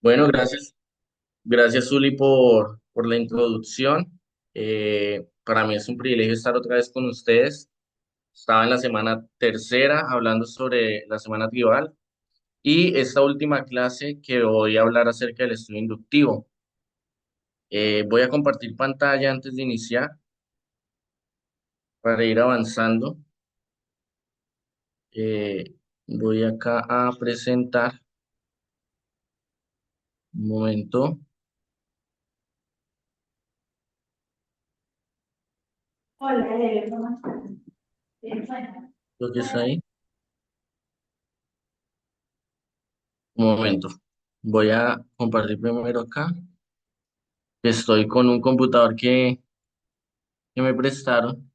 Bueno, gracias Zuli por la introducción. Para mí es un privilegio estar otra vez con ustedes. Estaba en la semana tercera hablando sobre la semana tribal y esta última clase que voy a hablar acerca del estudio inductivo. Voy a compartir pantalla antes de iniciar para ir avanzando. Eh, Voy acá a presentar un momento Hola, Eve, ¿cómo estás? Bien, bueno. lo que está ahí. Un momento. Voy a compartir primero acá. Estoy con un computador que me prestaron.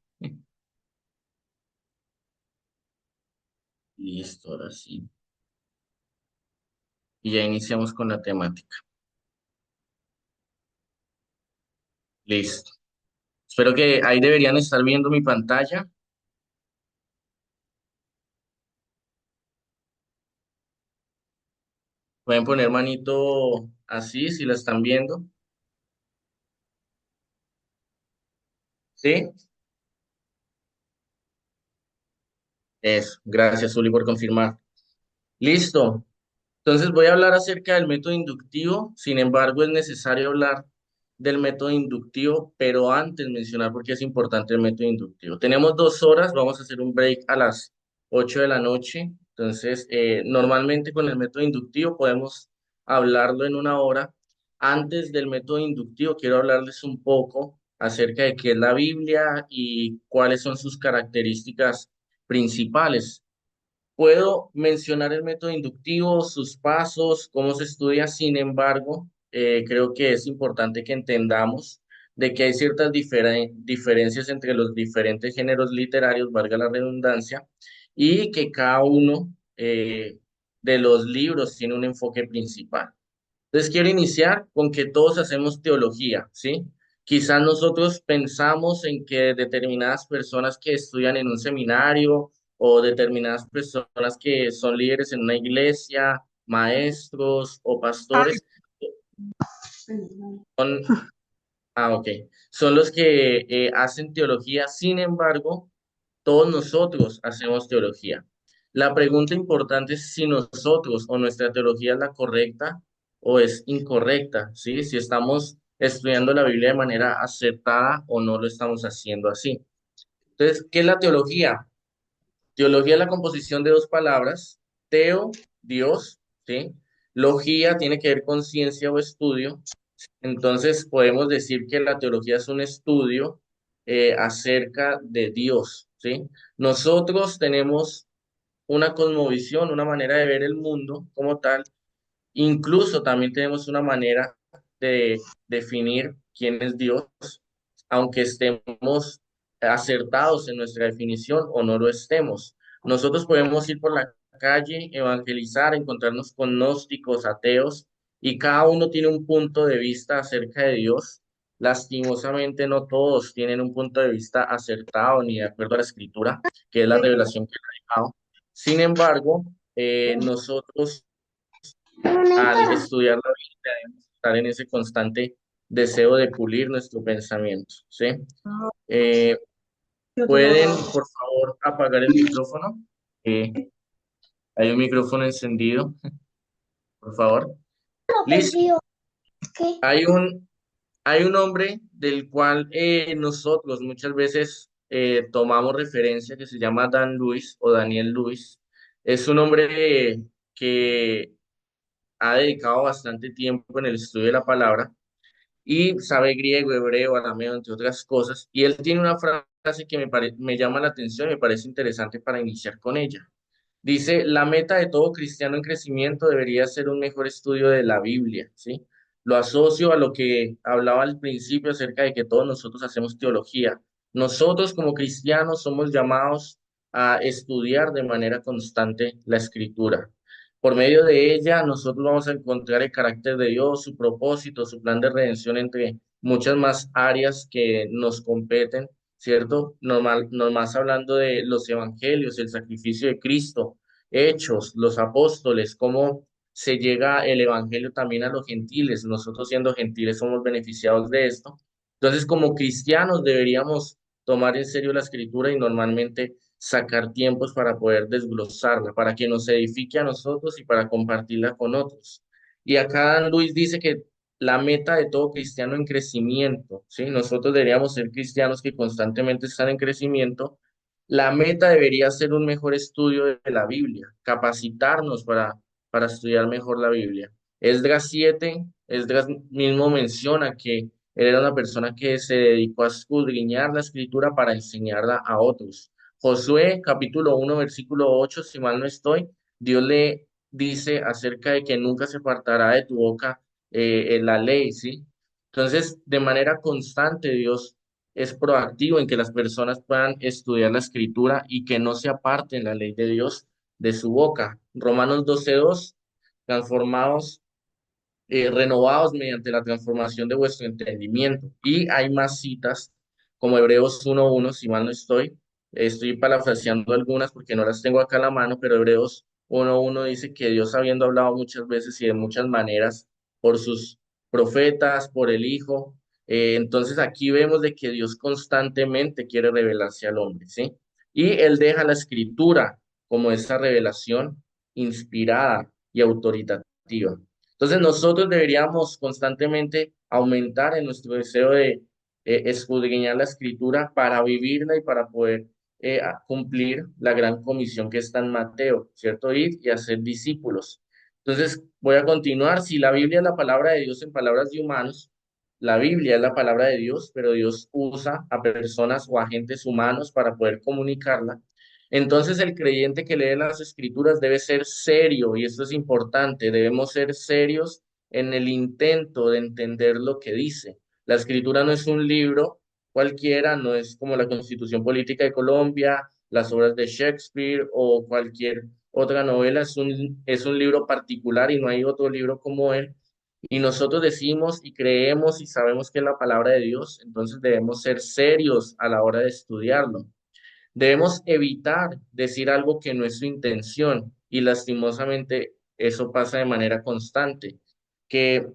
Listo, ahora sí. Y ya iniciamos con la temática. Listo. Espero que ahí deberían estar viendo mi pantalla. Pueden poner manito así si la están viendo. ¿Sí? Eso. Gracias, Uli, por confirmar. Listo. Entonces voy a hablar acerca del método inductivo. Sin embargo, es necesario hablar del método inductivo, pero antes mencionar por qué es importante el método inductivo. Tenemos 2 horas, vamos a hacer un break a las 8 de la noche. Entonces, normalmente con el método inductivo podemos hablarlo en 1 hora. Antes del método inductivo, quiero hablarles un poco acerca de qué es la Biblia y cuáles son sus características principales. Puedo mencionar el método inductivo, sus pasos, cómo se estudia. Sin embargo, creo que es importante que entendamos de que hay ciertas diferencias entre los diferentes géneros literarios, valga la redundancia, y que cada uno de los libros tiene un enfoque principal. Entonces quiero iniciar con que todos hacemos teología, ¿sí? Quizás nosotros pensamos en que determinadas personas que estudian en un seminario o determinadas personas que son líderes en una iglesia, maestros o pastores, son, ok, son los que hacen teología. Sin embargo, todos nosotros hacemos teología. La pregunta importante es si nosotros o nuestra teología es la correcta o es incorrecta, ¿sí? Si estamos estudiando la Biblia de manera acertada o no lo estamos haciendo así. Entonces, ¿qué es la teología? Teología es la composición de dos palabras, teo, Dios, ¿sí? Logía tiene que ver con ciencia o estudio. Entonces, podemos decir que la teología es un estudio acerca de Dios, ¿sí? Nosotros tenemos una cosmovisión, una manera de ver el mundo como tal. Incluso también tenemos una manera de definir quién es Dios, aunque estemos acertados en nuestra definición o no lo estemos. Nosotros podemos ir por la calle, evangelizar, encontrarnos con gnósticos, ateos, y cada uno tiene un punto de vista acerca de Dios. Lastimosamente no todos tienen un punto de vista acertado ni de acuerdo a la escritura, que es la revelación que le ha dejado. Sin embargo, nosotros al estudiar la Biblia debemos estar en ese constante deseo de pulir nuestro pensamiento, ¿sí? Eh, ¿Pueden, por favor, apagar el micrófono? Eh, Hay un micrófono encendido, por favor. Listo. Hay un, hay un hombre del cual nosotros muchas veces tomamos referencia que se llama Dan Lewis o Daniel Lewis. Es un hombre que ha dedicado bastante tiempo en el estudio de la palabra y sabe griego, hebreo, arameo, entre otras cosas. Y él tiene una frase que me llama la atención y me parece interesante para iniciar con ella. Dice, la meta de todo cristiano en crecimiento debería ser un mejor estudio de la Biblia, ¿sí? Lo asocio a lo que hablaba al principio acerca de que todos nosotros hacemos teología. Nosotros como cristianos somos llamados a estudiar de manera constante la Escritura. Por medio de ella, nosotros vamos a encontrar el carácter de Dios, su propósito, su plan de redención, entre muchas más áreas que nos competen, ¿cierto? Más hablando de los evangelios, el sacrificio de Cristo, Hechos, los apóstoles, cómo se llega el evangelio también a los gentiles. Nosotros siendo gentiles somos beneficiados de esto. Entonces, como cristianos deberíamos tomar en serio la escritura y normalmente sacar tiempos para poder desglosarla, para que nos edifique a nosotros y para compartirla con otros. Y acá Luis dice que la meta de todo cristiano en crecimiento, ¿sí? Nosotros deberíamos ser cristianos que constantemente están en crecimiento. La meta debería ser un mejor estudio de la Biblia, capacitarnos para estudiar mejor la Biblia. Esdras 7, Esdras mismo menciona que él era una persona que se dedicó a escudriñar la escritura para enseñarla a otros. Josué, capítulo 1 versículo 8 si mal no estoy, Dios le dice acerca de que nunca se apartará de tu boca la ley, ¿sí? Entonces, de manera constante, Dios es proactivo en que las personas puedan estudiar la escritura y que no se aparten la ley de Dios de su boca. Romanos 12:2, transformados renovados mediante la transformación de vuestro entendimiento. Y hay más citas, como Hebreos 1:1, si mal no estoy parafraseando algunas porque no las tengo acá a la mano, pero Hebreos 1:1 dice que Dios, habiendo hablado muchas veces y de muchas maneras por sus profetas, por el Hijo, entonces aquí vemos de que Dios constantemente quiere revelarse al hombre, ¿sí? Y Él deja la escritura como esa revelación inspirada y autoritativa. Entonces nosotros deberíamos constantemente aumentar en nuestro deseo de escudriñar la escritura para vivirla y para poder cumplir la gran comisión que está en Mateo, ¿cierto? Ir y hacer discípulos. Entonces voy a continuar. Si la Biblia es la palabra de Dios en palabras de humanos, la Biblia es la palabra de Dios, pero Dios usa a personas o agentes humanos para poder comunicarla. Entonces el creyente que lee las escrituras debe ser serio, y esto es importante, debemos ser serios en el intento de entender lo que dice. La escritura no es un libro cualquiera, no es como la Constitución Política de Colombia, las obras de Shakespeare o cualquier otra novela, es un libro particular y no hay otro libro como él. Y nosotros decimos y creemos y sabemos que es la palabra de Dios, entonces debemos ser serios a la hora de estudiarlo. Debemos evitar decir algo que no es su intención y lastimosamente eso pasa de manera constante, que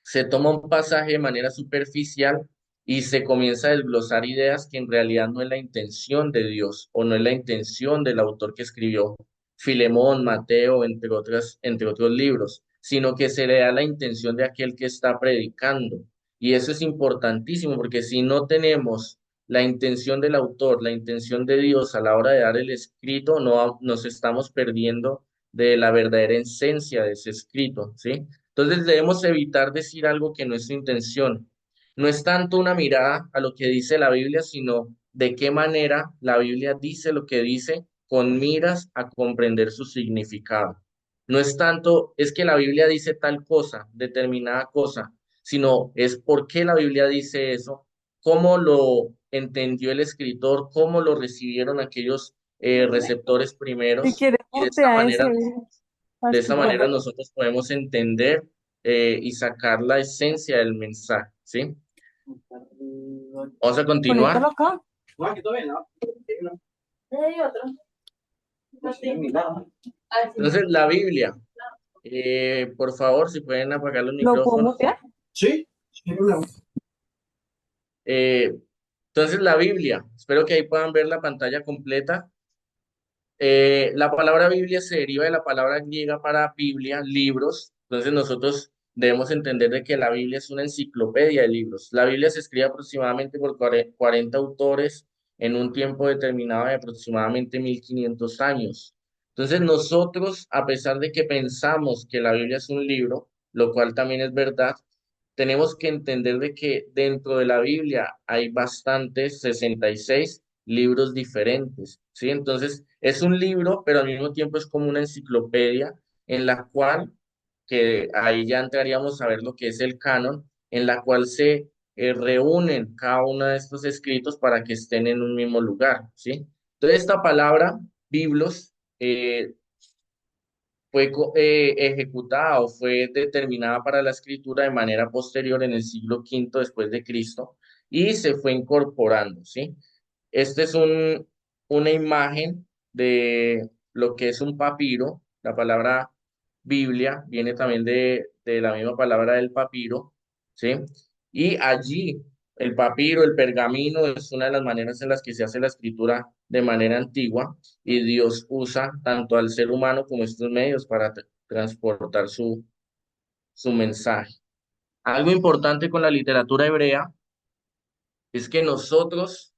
se toma un pasaje de manera superficial y se comienza a desglosar ideas que en realidad no es la intención de Dios o no es la intención del autor que escribió Filemón, Mateo, entre otros libros, sino que se le da la intención de aquel que está predicando. Y eso es importantísimo porque si no tenemos la intención del autor, la intención de Dios a la hora de dar el escrito, no nos estamos perdiendo de la verdadera esencia de ese escrito, ¿sí? Entonces debemos evitar decir algo que no es su intención. No es tanto una mirada a lo que dice la Biblia, sino de qué manera la Biblia dice lo que dice con miras a comprender su significado. No es tanto, es que la Biblia dice tal cosa, determinada cosa, sino es por qué la Biblia dice eso, cómo lo entendió el escritor, cómo lo recibieron aquellos receptores Si primeros, quieres, y de esta mutea ese. manera nosotros podemos entender y sacar la esencia del mensaje, ¿sí? Vamos a continuar. Conéctalo acá. No, aquí todavía no. Hay otro. Entonces, la Biblia, por favor, si pueden apagar los ¿Lo puedo micrófonos. mutear? Sí, sin problema. Eh, entonces, la Biblia, espero que ahí puedan ver la pantalla completa. La palabra Biblia se deriva de la palabra griega para Biblia, libros. Entonces nosotros debemos entender de que la Biblia es una enciclopedia de libros. La Biblia se escribe aproximadamente por 40 autores en un tiempo determinado de aproximadamente 1500 años. Entonces nosotros, a pesar de que pensamos que la Biblia es un libro, lo cual también es verdad, tenemos que entender de que dentro de la Biblia hay bastantes, 66 libros diferentes, ¿sí? Entonces, es un libro, pero al mismo tiempo es como una enciclopedia en la cual, que ahí ya entraríamos a ver lo que es el canon, en la cual se reúnen cada uno de estos escritos para que estén en un mismo lugar, ¿sí? Entonces, esta palabra, biblos, fue ejecutada o fue determinada para la escritura de manera posterior en el siglo V después de Cristo y se fue incorporando, ¿sí? Este es una imagen de lo que es un papiro. La palabra Biblia viene también de la misma palabra del papiro, ¿sí? Y allí el papiro, el pergamino, es una de las maneras en las que se hace la escritura de manera antigua y Dios usa tanto al ser humano como estos medios para transportar su mensaje. Algo importante con la literatura hebrea es que nosotros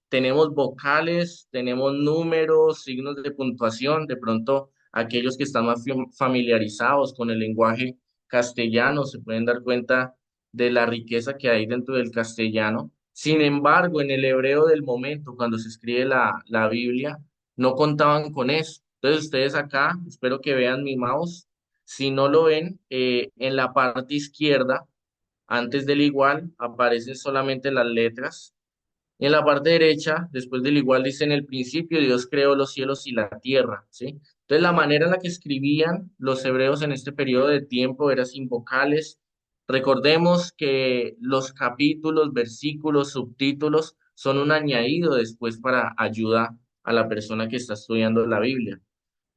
tenemos vocales, tenemos números, signos de puntuación. De pronto, aquellos que están más familiarizados con el lenguaje castellano se pueden dar cuenta de la riqueza que hay dentro del castellano. Sin embargo, en el hebreo del momento, cuando se escribe la Biblia, no contaban con eso. Entonces, ustedes acá, espero que vean mi mouse. Si no lo ven, en la parte izquierda, antes del igual, aparecen solamente las letras y en la parte derecha, después del igual, dice en el principio Dios creó los cielos y la tierra, ¿sí? Entonces la manera en la que escribían los hebreos en este periodo de tiempo era sin vocales. Recordemos que los capítulos, versículos, subtítulos son un añadido después para ayuda a la persona que está estudiando la Biblia.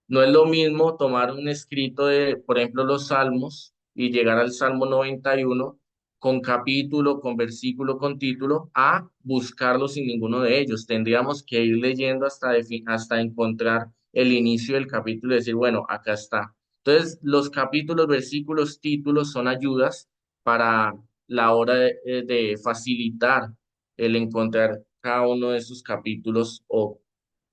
No es lo mismo tomar un escrito de, por ejemplo, los Salmos y llegar al Salmo 91 con capítulo, con versículo, con título, a buscarlo sin ninguno de ellos. Tendríamos que ir leyendo hasta encontrar el inicio del capítulo y decir, bueno, acá está. Entonces, los capítulos, versículos, títulos son ayudas para la hora de facilitar el encontrar cada uno de esos capítulos o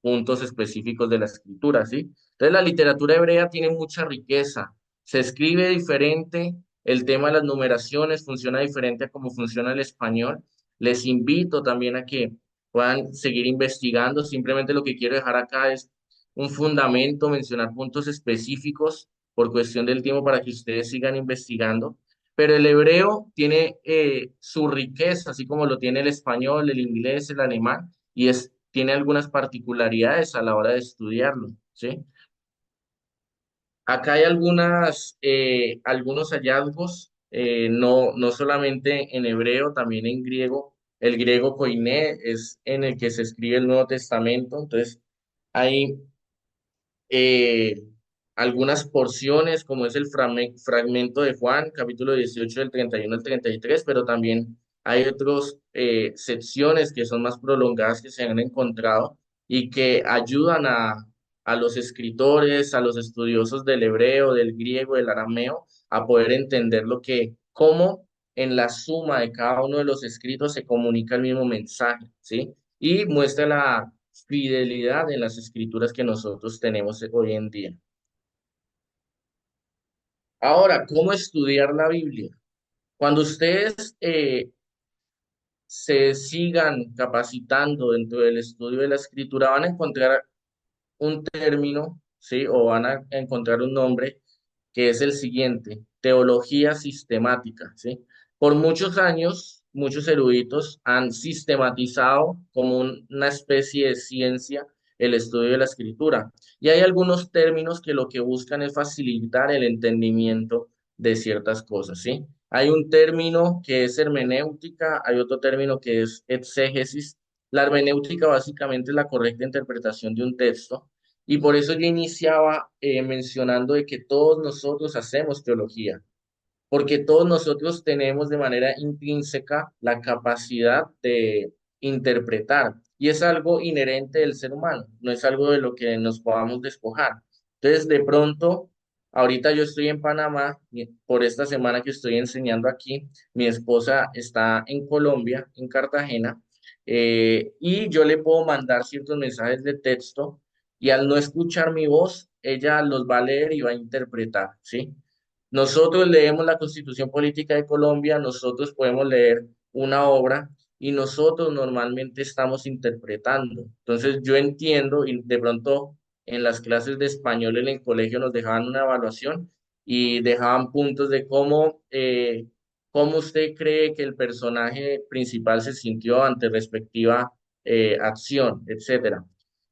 puntos específicos de la escritura, ¿sí? Entonces, la literatura hebrea tiene mucha riqueza, se escribe diferente, el tema de las numeraciones funciona diferente a cómo funciona el español. Les invito también a que puedan seguir investigando, simplemente lo que quiero dejar acá es un fundamento, mencionar puntos específicos por cuestión del tiempo para que ustedes sigan investigando. Pero el hebreo tiene su riqueza, así como lo tiene el español, el inglés, el alemán, y tiene algunas particularidades a la hora de estudiarlo, ¿sí? Acá hay algunos hallazgos, no solamente en hebreo, también en griego. El griego koiné es en el que se escribe el Nuevo Testamento, entonces hay eh, algunas porciones, como es el fragmento de Juan, capítulo 18 del 31 al 33, pero también hay otras secciones que son más prolongadas que se han encontrado y que ayudan a los escritores, a los estudiosos del hebreo, del griego, del arameo, a poder entender cómo en la suma de cada uno de los escritos se comunica el mismo mensaje, ¿sí? Y muestra la fidelidad en las escrituras que nosotros tenemos hoy en día. Ahora, ¿cómo estudiar la Biblia? Cuando ustedes se sigan capacitando dentro del estudio de la escritura, van a encontrar un término, ¿sí? O van a encontrar un nombre que es el siguiente, teología sistemática, ¿sí? Por muchos años, muchos eruditos han sistematizado como una especie de ciencia el estudio de la escritura. Y hay algunos términos que lo que buscan es facilitar el entendimiento de ciertas cosas, ¿sí? Hay un término que es hermenéutica, hay otro término que es exégesis. La hermenéutica básicamente es la correcta interpretación de un texto y por eso yo iniciaba mencionando de que todos nosotros hacemos teología, porque todos nosotros tenemos de manera intrínseca la capacidad de interpretar, y es algo inherente del ser humano, no es algo de lo que nos podamos despojar. Entonces, de pronto, ahorita yo estoy en Panamá, por esta semana que estoy enseñando aquí, mi esposa está en Colombia, en Cartagena, y yo le puedo mandar ciertos mensajes de texto, y al no escuchar mi voz, ella los va a leer y va a interpretar, ¿sí? Nosotros leemos la Constitución Política de Colombia, nosotros podemos leer una obra y nosotros normalmente estamos interpretando. Entonces yo entiendo y de pronto en las clases de español en el colegio nos dejaban una evaluación y dejaban puntos de cómo usted cree que el personaje principal se sintió ante respectiva acción, etcétera.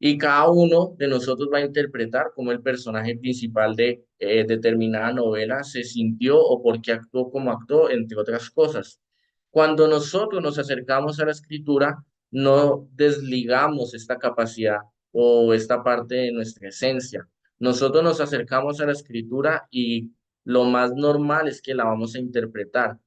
Y cada uno de nosotros va a interpretar cómo el personaje principal de determinada novela se sintió o por qué actuó como actuó, entre otras cosas. Cuando nosotros nos acercamos a la escritura, no desligamos esta capacidad o esta parte de nuestra esencia. Nosotros nos acercamos a la escritura y lo más normal es que la vamos a interpretar.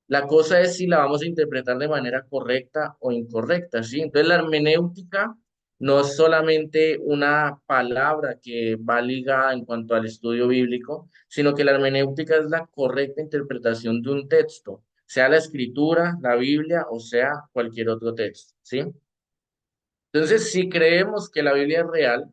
La cosa es si la vamos a interpretar de manera correcta o incorrecta, ¿sí? Entonces la hermenéutica no es solamente una palabra que va ligada en cuanto al estudio bíblico, sino que la hermenéutica es la correcta interpretación de un texto, sea la escritura, la Biblia o sea cualquier otro texto, ¿sí? Entonces, si creemos que la Biblia es real,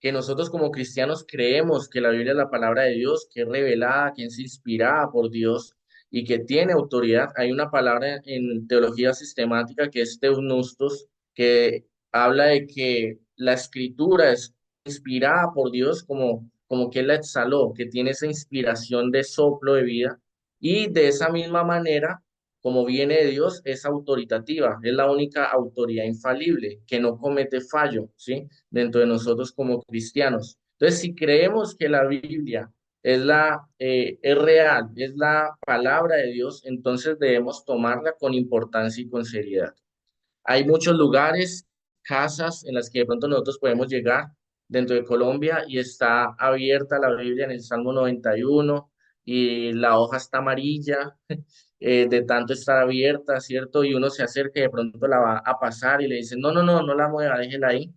que nosotros como cristianos creemos que la Biblia es la palabra de Dios, que es revelada, que es inspirada por Dios y que tiene autoridad. Hay una palabra en teología sistemática que es teopneustos, que habla de que la escritura es inspirada por Dios como que Él la exhaló, que tiene esa inspiración de soplo de vida y de esa misma manera, como viene de Dios, es autoritativa, es la única autoridad infalible, que no comete fallo, ¿sí? Dentro de nosotros como cristianos. Entonces, si creemos que la Biblia es real, es la palabra de Dios, entonces debemos tomarla con importancia y con seriedad. Hay muchos lugares, casas en las que de pronto nosotros podemos llegar dentro de Colombia y está abierta la Biblia en el Salmo 91 y la hoja está amarilla de tanto estar abierta, ¿cierto? Y uno se acerca y de pronto la va a pasar y le dicen, no, no, no, no la mueva, déjela ahí.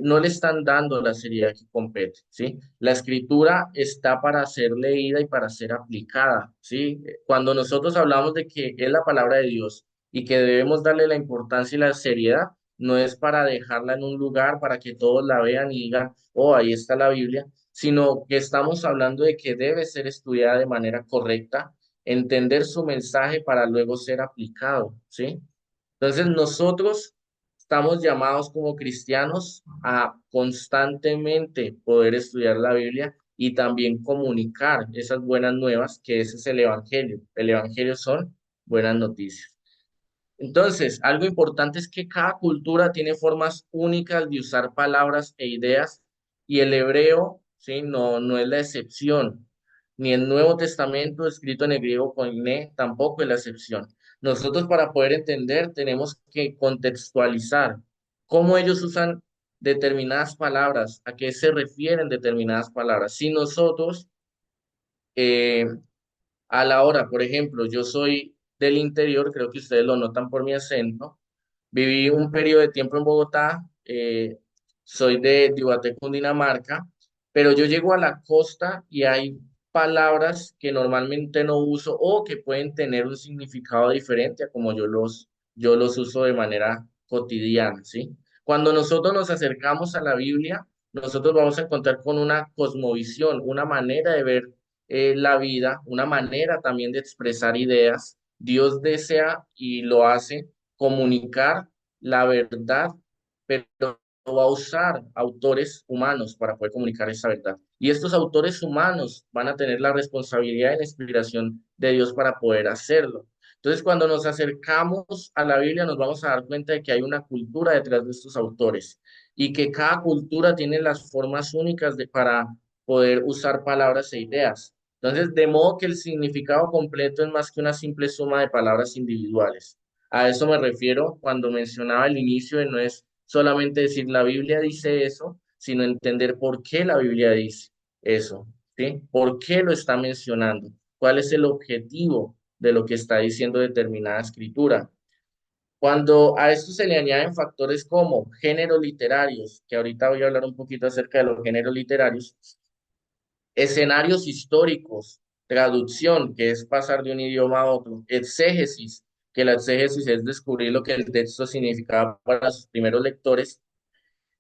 No le están dando la seriedad que compete, ¿sí? La escritura está para ser leída y para ser aplicada, ¿sí? Cuando nosotros hablamos de que es la palabra de Dios y que debemos darle la importancia y la seriedad, no es para dejarla en un lugar para que todos la vean y digan, oh, ahí está la Biblia, sino que estamos hablando de que debe ser estudiada de manera correcta, entender su mensaje para luego ser aplicado, ¿sí? Entonces nosotros estamos llamados como cristianos a constantemente poder estudiar la Biblia y también comunicar esas buenas nuevas, que ese es el Evangelio. El Evangelio son buenas noticias. Entonces, algo importante es que cada cultura tiene formas únicas de usar palabras e ideas y el hebreo, ¿sí? No es la excepción, ni el Nuevo Testamento escrito en el griego koiné tampoco es la excepción. Nosotros para poder entender tenemos que contextualizar cómo ellos usan determinadas palabras, a qué se refieren determinadas palabras. Si nosotros eh, a la hora, por ejemplo, yo soy del interior, creo que ustedes lo notan por mi acento. Viví un periodo de tiempo en Bogotá, soy de Ubaté, Cundinamarca, pero yo llego a la costa y hay palabras que normalmente no uso o que pueden tener un significado diferente a como yo los uso de manera cotidiana, ¿sí? Cuando nosotros nos acercamos a la Biblia, nosotros vamos a encontrar con una cosmovisión, una manera de ver la vida, una manera también de expresar ideas. Dios desea y lo hace comunicar la verdad, pero va a usar autores humanos para poder comunicar esa verdad. Y estos autores humanos van a tener la responsabilidad y la inspiración de Dios para poder hacerlo. Entonces, cuando nos acercamos a la Biblia, nos vamos a dar cuenta de que hay una cultura detrás de estos autores y que cada cultura tiene las formas únicas para poder usar palabras e ideas. Entonces, de modo que el significado completo es más que una simple suma de palabras individuales. A eso me refiero cuando mencionaba al inicio de no es solamente decir la Biblia dice eso, sino entender por qué la Biblia dice eso, ¿sí? ¿Por qué lo está mencionando? ¿Cuál es el objetivo de lo que está diciendo determinada escritura? Cuando a esto se le añaden factores como géneros literarios, que ahorita voy a hablar un poquito acerca de los géneros literarios, escenarios históricos, traducción, que es pasar de un idioma a otro, exégesis, que la exégesis es descubrir lo que el texto significaba para sus primeros lectores,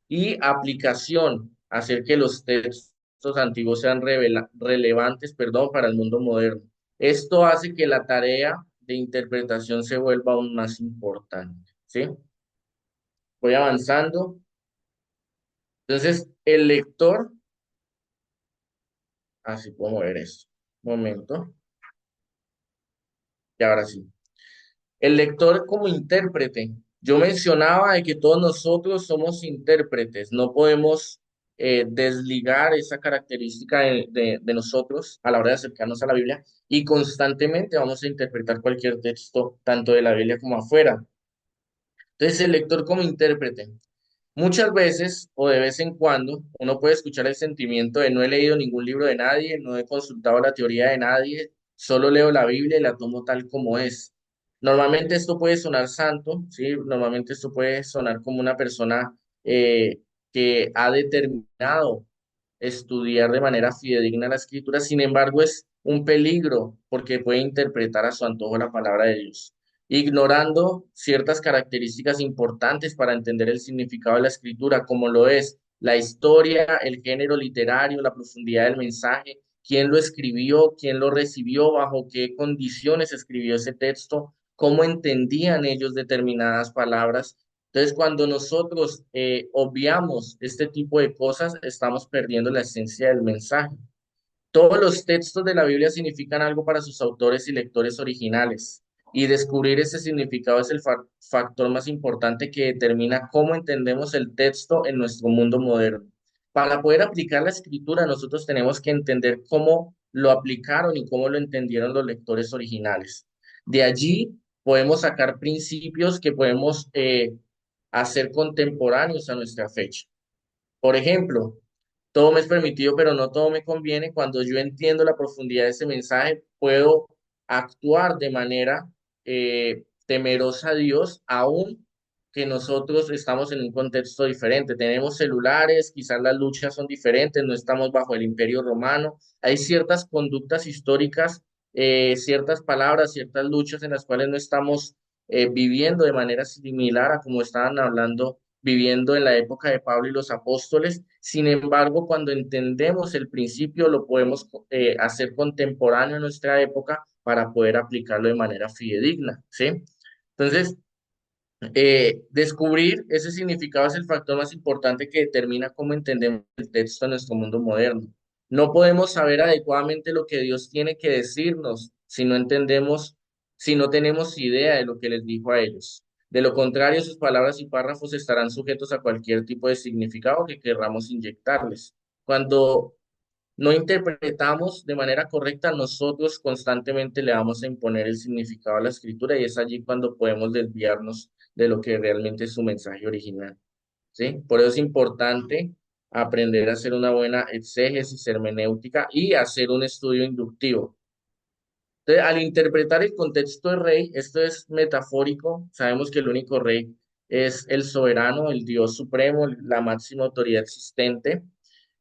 y aplicación, hacer que los textos antiguos sean relevantes, perdón, para el mundo moderno. Esto hace que la tarea de interpretación se vuelva aún más importante, ¿sí? Voy avanzando. Entonces, el lector, así puedo mover esto. Un momento, y ahora sí. El lector como intérprete. Yo mencionaba de que todos nosotros somos intérpretes, no podemos desligar esa característica de nosotros a la hora de acercarnos a la Biblia y constantemente vamos a interpretar cualquier texto, tanto de la Biblia como afuera. Entonces, el lector como intérprete. Muchas veces o de vez en cuando uno puede escuchar el sentimiento de no he leído ningún libro de nadie, no he consultado la teoría de nadie, solo leo la Biblia y la tomo tal como es. Normalmente esto puede sonar santo, ¿sí? Normalmente esto puede sonar como una persona que ha determinado estudiar de manera fidedigna la escritura. Sin embargo, es un peligro porque puede interpretar a su antojo la palabra de Dios, ignorando ciertas características importantes para entender el significado de la escritura, como lo es la historia, el género literario, la profundidad del mensaje, quién lo escribió, quién lo recibió, bajo qué condiciones escribió ese texto, cómo entendían ellos determinadas palabras. Entonces, cuando nosotros obviamos este tipo de cosas, estamos perdiendo la esencia del mensaje. Todos los textos de la Biblia significan algo para sus autores y lectores originales, y descubrir ese significado es el factor más importante que determina cómo entendemos el texto en nuestro mundo moderno. Para poder aplicar la escritura, nosotros tenemos que entender cómo lo aplicaron y cómo lo entendieron los lectores originales. De allí podemos sacar principios que podemos hacer contemporáneos a nuestra fecha. Por ejemplo, todo me es permitido, pero no todo me conviene. Cuando yo entiendo la profundidad de ese mensaje, puedo actuar de manera temerosa a Dios, aun que nosotros estamos en un contexto diferente. Tenemos celulares, quizás las luchas son diferentes, no estamos bajo el Imperio Romano. Hay ciertas conductas históricas, ciertas palabras, ciertas luchas en las cuales no estamos viviendo de manera similar a como estaban hablando viviendo en la época de Pablo y los apóstoles. Sin embargo, cuando entendemos el principio, lo podemos hacer contemporáneo en nuestra época para poder aplicarlo de manera fidedigna, ¿sí? Entonces, descubrir ese significado es el factor más importante que determina cómo entendemos el texto en nuestro mundo moderno. No podemos saber adecuadamente lo que Dios tiene que decirnos si no entendemos, si no tenemos idea de lo que les dijo a ellos. De lo contrario, sus palabras y párrafos estarán sujetos a cualquier tipo de significado que querramos inyectarles. Cuando no interpretamos de manera correcta, nosotros constantemente le vamos a imponer el significado a la escritura y es allí cuando podemos desviarnos de lo que realmente es su mensaje original, ¿sí? Por eso es importante aprender a hacer una buena exégesis hermenéutica y hacer un estudio inductivo. Entonces, al interpretar el contexto de rey, esto es metafórico, sabemos que el único rey es el soberano, el Dios supremo, la máxima autoridad existente,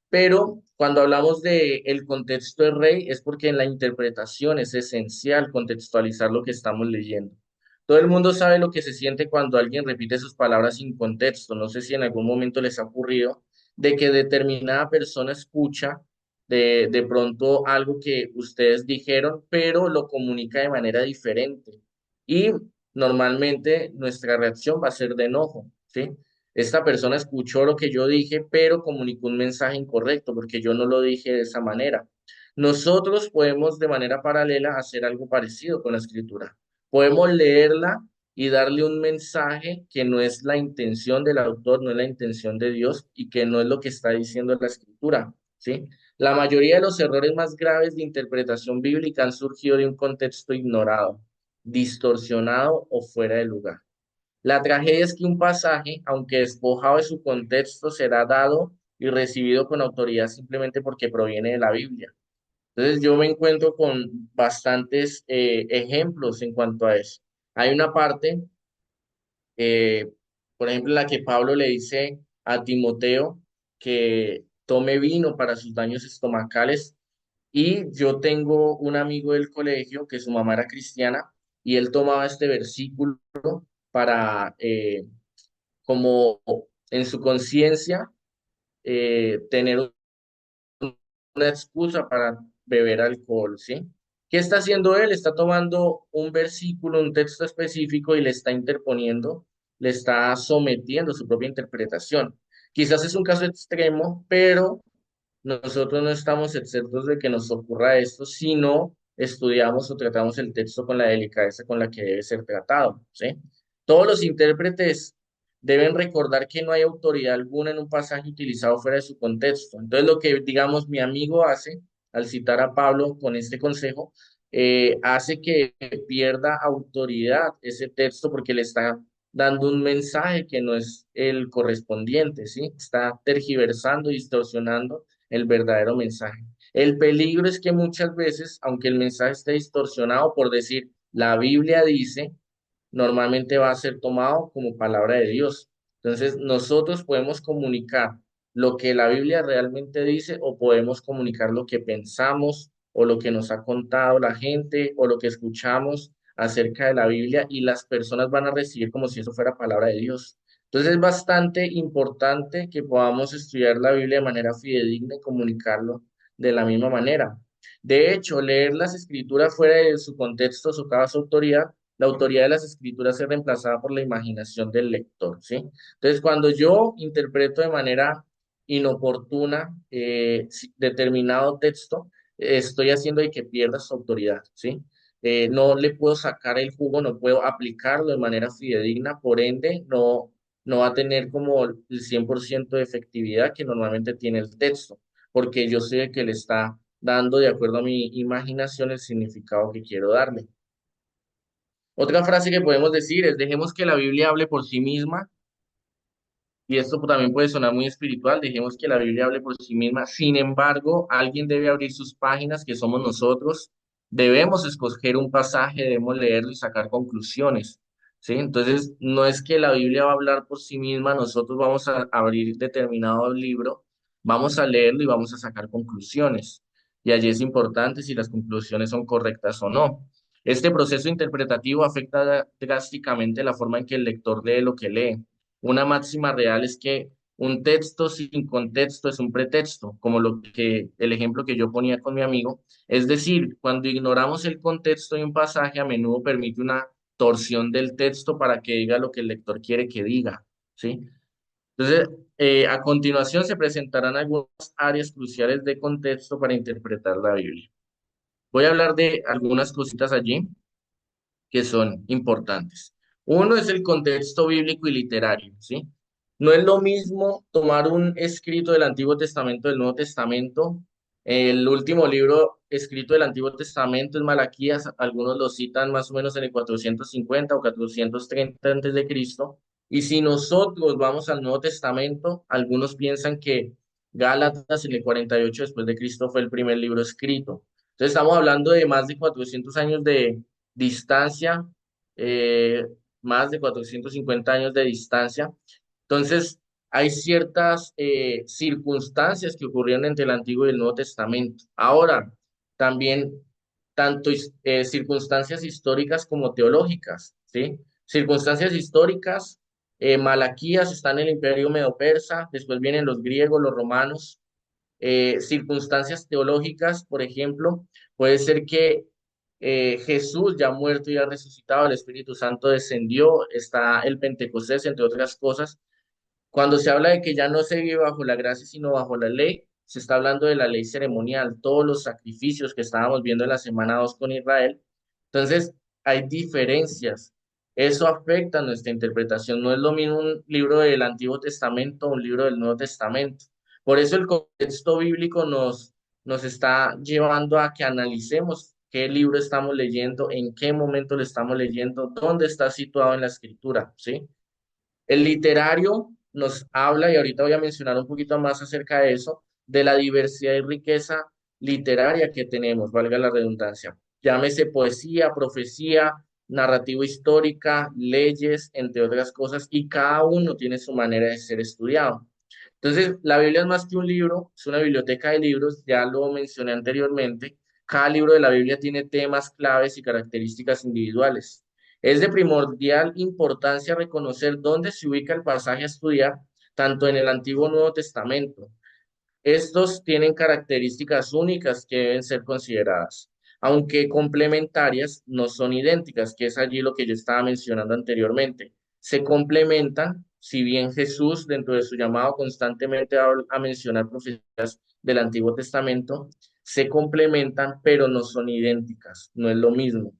pero cuando hablamos de el contexto de rey es porque en la interpretación es esencial contextualizar lo que estamos leyendo. Todo el mundo sabe lo que se siente cuando alguien repite sus palabras sin contexto. No sé si en algún momento les ha ocurrido de que determinada persona escucha de pronto algo que ustedes dijeron, pero lo comunica de manera diferente. Y normalmente nuestra reacción va a ser de enojo, ¿sí? Esta persona escuchó lo que yo dije, pero comunicó un mensaje incorrecto porque yo no lo dije de esa manera. Nosotros podemos de manera paralela hacer algo parecido con la escritura. Podemos leerla y darle un mensaje que no es la intención del autor, no es la intención de Dios y que no es lo que está diciendo la escritura, ¿sí? La mayoría de los errores más graves de interpretación bíblica han surgido de un contexto ignorado, distorsionado o fuera de lugar. La tragedia es que un pasaje, aunque despojado de su contexto, será dado y recibido con autoridad simplemente porque proviene de la Biblia. Entonces yo me encuentro con bastantes ejemplos en cuanto a eso. Hay una parte, eh, por ejemplo, en la que Pablo le dice a Timoteo que tome vino para sus daños estomacales y yo tengo un amigo del colegio que su mamá era cristiana y él tomaba este versículo para como en su conciencia tener una excusa para beber alcohol, ¿sí? ¿Qué está haciendo él? Está tomando un versículo, un texto específico y le está interponiendo, le está sometiendo su propia interpretación. Quizás es un caso extremo, pero nosotros no estamos exentos de que nos ocurra esto si no estudiamos o tratamos el texto con la delicadeza con la que debe ser tratado, ¿sí? Todos los intérpretes deben recordar que no hay autoridad alguna en un pasaje utilizado fuera de su contexto. Entonces, lo que, digamos, mi amigo hace al citar a Pablo con este consejo, hace que pierda autoridad ese texto porque le está dando un mensaje que no es el correspondiente, ¿sí? Está tergiversando, distorsionando el verdadero mensaje. El peligro es que muchas veces, aunque el mensaje esté distorsionado, por decir, la Biblia dice, normalmente va a ser tomado como palabra de Dios. Entonces, nosotros podemos comunicar lo que la Biblia realmente dice o podemos comunicar lo que pensamos o lo que nos ha contado la gente o lo que escuchamos acerca de la Biblia y las personas van a recibir como si eso fuera palabra de Dios. Entonces es bastante importante que podamos estudiar la Biblia de manera fidedigna y comunicarlo de la misma manera. De hecho, leer las escrituras fuera de su contexto socava su autoridad. La autoridad de las escrituras es reemplazada por la imaginación del lector, ¿sí? Entonces, cuando yo interpreto de manera inoportuna determinado texto, estoy haciendo de que pierda su autoridad, ¿sí? No le puedo sacar el jugo, no puedo aplicarlo de manera fidedigna, por ende, no va a tener como el 100% de efectividad que normalmente tiene el texto, porque yo sé que le está dando de acuerdo a mi imaginación el significado que quiero darle. Otra frase que podemos decir es, dejemos que la Biblia hable por sí misma, y esto también puede sonar muy espiritual, dejemos que la Biblia hable por sí misma. Sin embargo, alguien debe abrir sus páginas, que somos nosotros. Debemos escoger un pasaje, debemos leerlo y sacar conclusiones, ¿sí? Entonces, no es que la Biblia va a hablar por sí misma, nosotros vamos a abrir determinado libro, vamos a leerlo y vamos a sacar conclusiones. Y allí es importante si las conclusiones son correctas o no. Este proceso interpretativo afecta drásticamente la forma en que el lector lee lo que lee. Una máxima real es que un texto sin contexto es un pretexto, como el ejemplo que yo ponía con mi amigo. Es decir, cuando ignoramos el contexto de un pasaje, a menudo permite una torsión del texto para que diga lo que el lector quiere que diga, ¿sí? Entonces, a continuación se presentarán algunas áreas cruciales de contexto para interpretar la Biblia. Voy a hablar de algunas cositas allí que son importantes. Uno es el contexto bíblico y literario, ¿sí? No es lo mismo tomar un escrito del Antiguo Testamento del Nuevo Testamento. El último libro escrito del Antiguo Testamento es Malaquías, algunos lo citan más o menos en el 450 o 430 antes de Cristo. Y si nosotros vamos al Nuevo Testamento, algunos piensan que Gálatas en el 48 después de Cristo fue el primer libro escrito. Entonces estamos hablando de más de 400 años de distancia, eh, más de 450 años de distancia. Entonces, hay ciertas circunstancias que ocurrieron entre el Antiguo y el Nuevo Testamento. Ahora, también tanto circunstancias históricas como teológicas, ¿sí? Circunstancias históricas, Malaquías está en el Imperio Medo-Persa, después vienen los griegos, los romanos, circunstancias teológicas, por ejemplo, puede ser que Jesús ya muerto y ya resucitado, el Espíritu Santo descendió, está el Pentecostés, entre otras cosas. Cuando se habla de que ya no se vive bajo la gracia, sino bajo la ley, se está hablando de la ley ceremonial, todos los sacrificios que estábamos viendo en la semana 2 con Israel. Entonces, hay diferencias. Eso afecta nuestra interpretación. No es lo mismo un libro del Antiguo Testamento o un libro del Nuevo Testamento. Por eso el contexto bíblico nos está llevando a que analicemos qué libro estamos leyendo, en qué momento lo estamos leyendo, dónde está situado en la escritura, ¿sí? El literario nos habla, y ahorita voy a mencionar un poquito más acerca de eso, de la diversidad y riqueza literaria que tenemos, valga la redundancia. Llámese poesía, profecía, narrativa histórica, leyes, entre otras cosas, y cada uno tiene su manera de ser estudiado. Entonces, la Biblia es más que un libro, es una biblioteca de libros, ya lo mencioné anteriormente. Cada libro de la Biblia tiene temas claves y características individuales. Es de primordial importancia reconocer dónde se ubica el pasaje a estudiar, tanto en el Antiguo y Nuevo Testamento. Estos tienen características únicas que deben ser consideradas, aunque complementarias, no son idénticas, que es allí lo que yo estaba mencionando anteriormente. Se complementan, si bien Jesús, dentro de su llamado, constantemente va a mencionar profecías del Antiguo Testamento, se complementan, pero no son idénticas, no es lo mismo.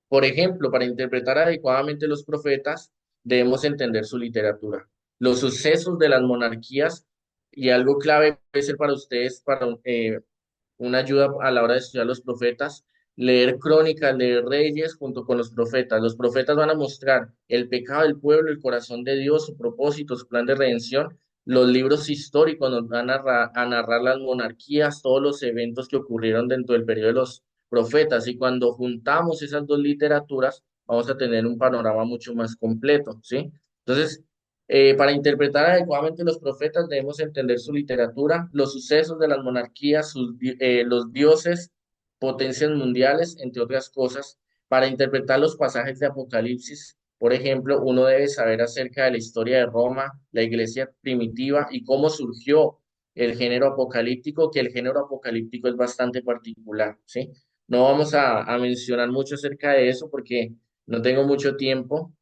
Por ejemplo, para interpretar adecuadamente los profetas, debemos entender su literatura. Los sucesos de las monarquías, y algo clave puede ser para ustedes, para una ayuda a la hora de estudiar los profetas, leer crónicas, leer reyes junto con los profetas. Los profetas van a mostrar el pecado del pueblo, el corazón de Dios, su propósito, su plan de redención. Los libros históricos nos van a narrar las monarquías, todos los eventos que ocurrieron dentro del periodo de los profetas. Y cuando juntamos esas dos literaturas, vamos a tener un panorama mucho más completo, ¿sí? Entonces, para interpretar adecuadamente los profetas debemos entender su literatura, los sucesos de las monarquías, los dioses, potencias mundiales, entre otras cosas. Para interpretar los pasajes de Apocalipsis, por ejemplo, uno debe saber acerca de la historia de Roma, la iglesia primitiva y cómo surgió el género apocalíptico, que el género apocalíptico es bastante particular, ¿sí? No vamos a mencionar mucho acerca de eso porque no tengo mucho tiempo,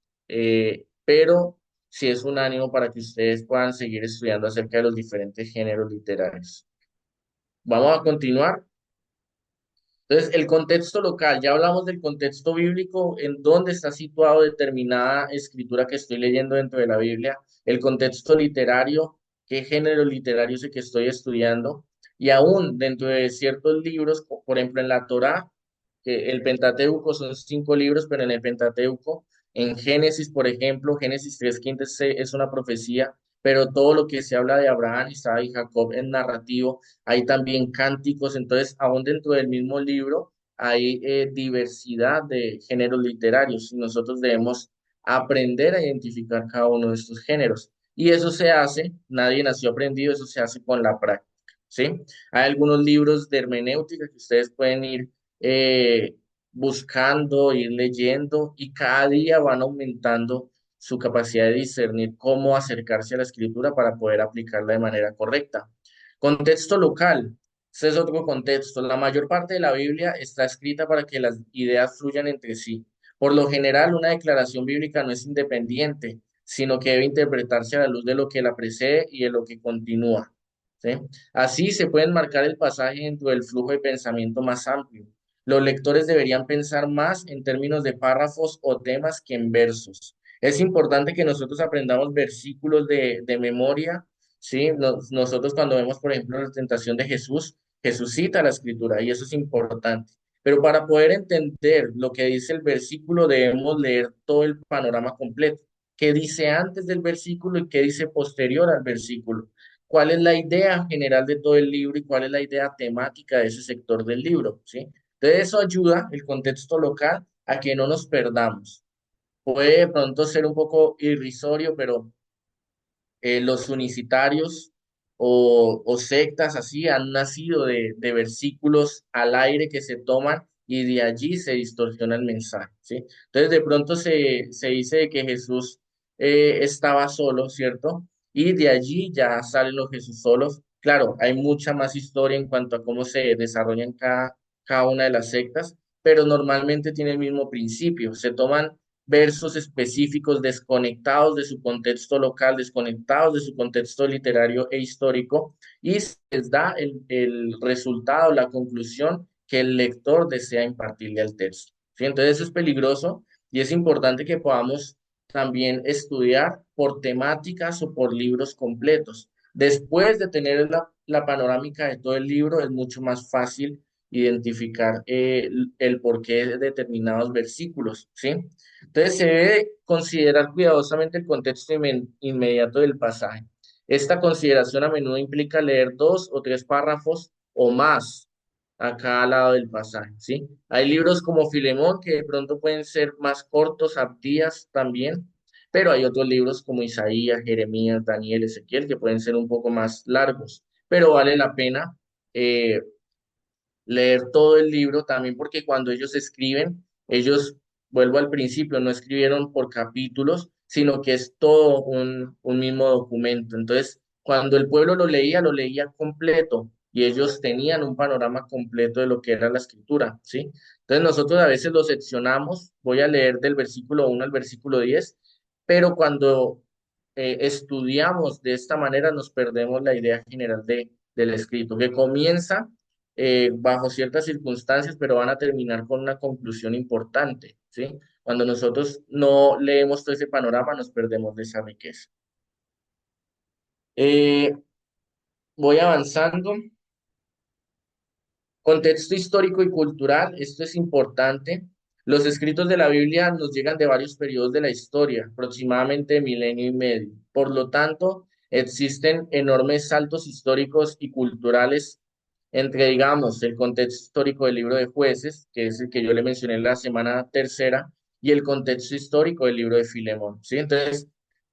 pero sí es un ánimo para que ustedes puedan seguir estudiando acerca de los diferentes géneros literarios. Vamos a continuar. Entonces, el contexto local, ya hablamos del contexto bíblico, en dónde está situado determinada escritura que estoy leyendo dentro de la Biblia, el contexto literario, qué género literario es el que estoy estudiando, y aún dentro de ciertos libros, por ejemplo en la Torá, que el Pentateuco son 5 libros, pero en el Pentateuco, en Génesis, por ejemplo, Génesis 3:15 es una profecía, pero todo lo que se habla de Abraham, Isaac y Jacob es narrativo. Hay también cánticos, entonces aún dentro del mismo libro hay diversidad de géneros literarios y nosotros debemos aprender a identificar cada uno de estos géneros. Y eso se hace, nadie nació aprendido, eso se hace con la práctica, ¿sí? Hay algunos libros de hermenéutica que ustedes pueden ir eh, buscando, ir leyendo y cada día van aumentando su capacidad de discernir cómo acercarse a la escritura para poder aplicarla de manera correcta. Contexto local. Ese es otro contexto. La mayor parte de la Biblia está escrita para que las ideas fluyan entre sí. Por lo general, una declaración bíblica no es independiente, sino que debe interpretarse a la luz de lo que la precede y de lo que continúa. ¿Sí? Así se puede enmarcar el pasaje dentro del flujo de pensamiento más amplio. Los lectores deberían pensar más en términos de párrafos o temas que en versos. Es importante que nosotros aprendamos versículos de memoria. Sí, nosotros cuando vemos, por ejemplo, la tentación de Jesús, Jesús cita la escritura y eso es importante. Pero para poder entender lo que dice el versículo, debemos leer todo el panorama completo. ¿Qué dice antes del versículo y qué dice posterior al versículo? ¿Cuál es la idea general de todo el libro y cuál es la idea temática de ese sector del libro? ¿Sí? Entonces eso ayuda, el contexto local, a que no nos perdamos. Puede de pronto ser un poco irrisorio, pero los unicitarios o sectas así han nacido de versículos al aire que se toman y de allí se distorsiona el mensaje, ¿sí? Entonces de pronto se dice que Jesús estaba solo, ¿cierto? Y de allí ya salen los Jesús solos. Claro, hay mucha más historia en cuanto a cómo se desarrollan cada una de las sectas, pero normalmente tiene el mismo principio. Se toman versos específicos desconectados de su contexto local, desconectados de su contexto literario e histórico, y se les da el resultado, la conclusión que el lector desea impartirle al texto. ¿Sí? Entonces eso es peligroso y es importante que podamos también estudiar por temáticas o por libros completos. Después de tener la panorámica de todo el libro, es mucho más fácil identificar el porqué de determinados versículos, ¿sí? Entonces se debe considerar cuidadosamente el contexto inmediato del pasaje. Esta consideración a menudo implica leer 2 o 3 párrafos o más a cada lado del pasaje, ¿sí? Hay libros como Filemón que de pronto pueden ser más cortos, Abdías también, pero hay otros libros como Isaías, Jeremías, Daniel, Ezequiel que pueden ser un poco más largos, pero vale la pena eh, leer todo el libro también porque cuando ellos escriben, ellos, vuelvo al principio, no escribieron por capítulos, sino que es todo un mismo documento. Entonces, cuando el pueblo lo leía completo y ellos tenían un panorama completo de lo que era la escritura, ¿sí? Entonces nosotros a veces lo seccionamos, voy a leer del versículo 1 al versículo 10, pero cuando estudiamos de esta manera nos perdemos la idea general del escrito, que comienza bajo ciertas circunstancias, pero van a terminar con una conclusión importante, ¿sí? Cuando nosotros no leemos todo ese panorama, nos perdemos de esa riqueza. Eh, Voy avanzando. Contexto histórico y cultural, esto es importante. Los escritos de la Biblia nos llegan de varios periodos de la historia, aproximadamente milenio y medio. Por lo tanto, existen enormes saltos históricos y culturales entre, digamos, el contexto histórico del libro de Jueces, que es el que yo le mencioné la semana tercera, y el contexto histórico del libro de Filemón, ¿sí? Entonces,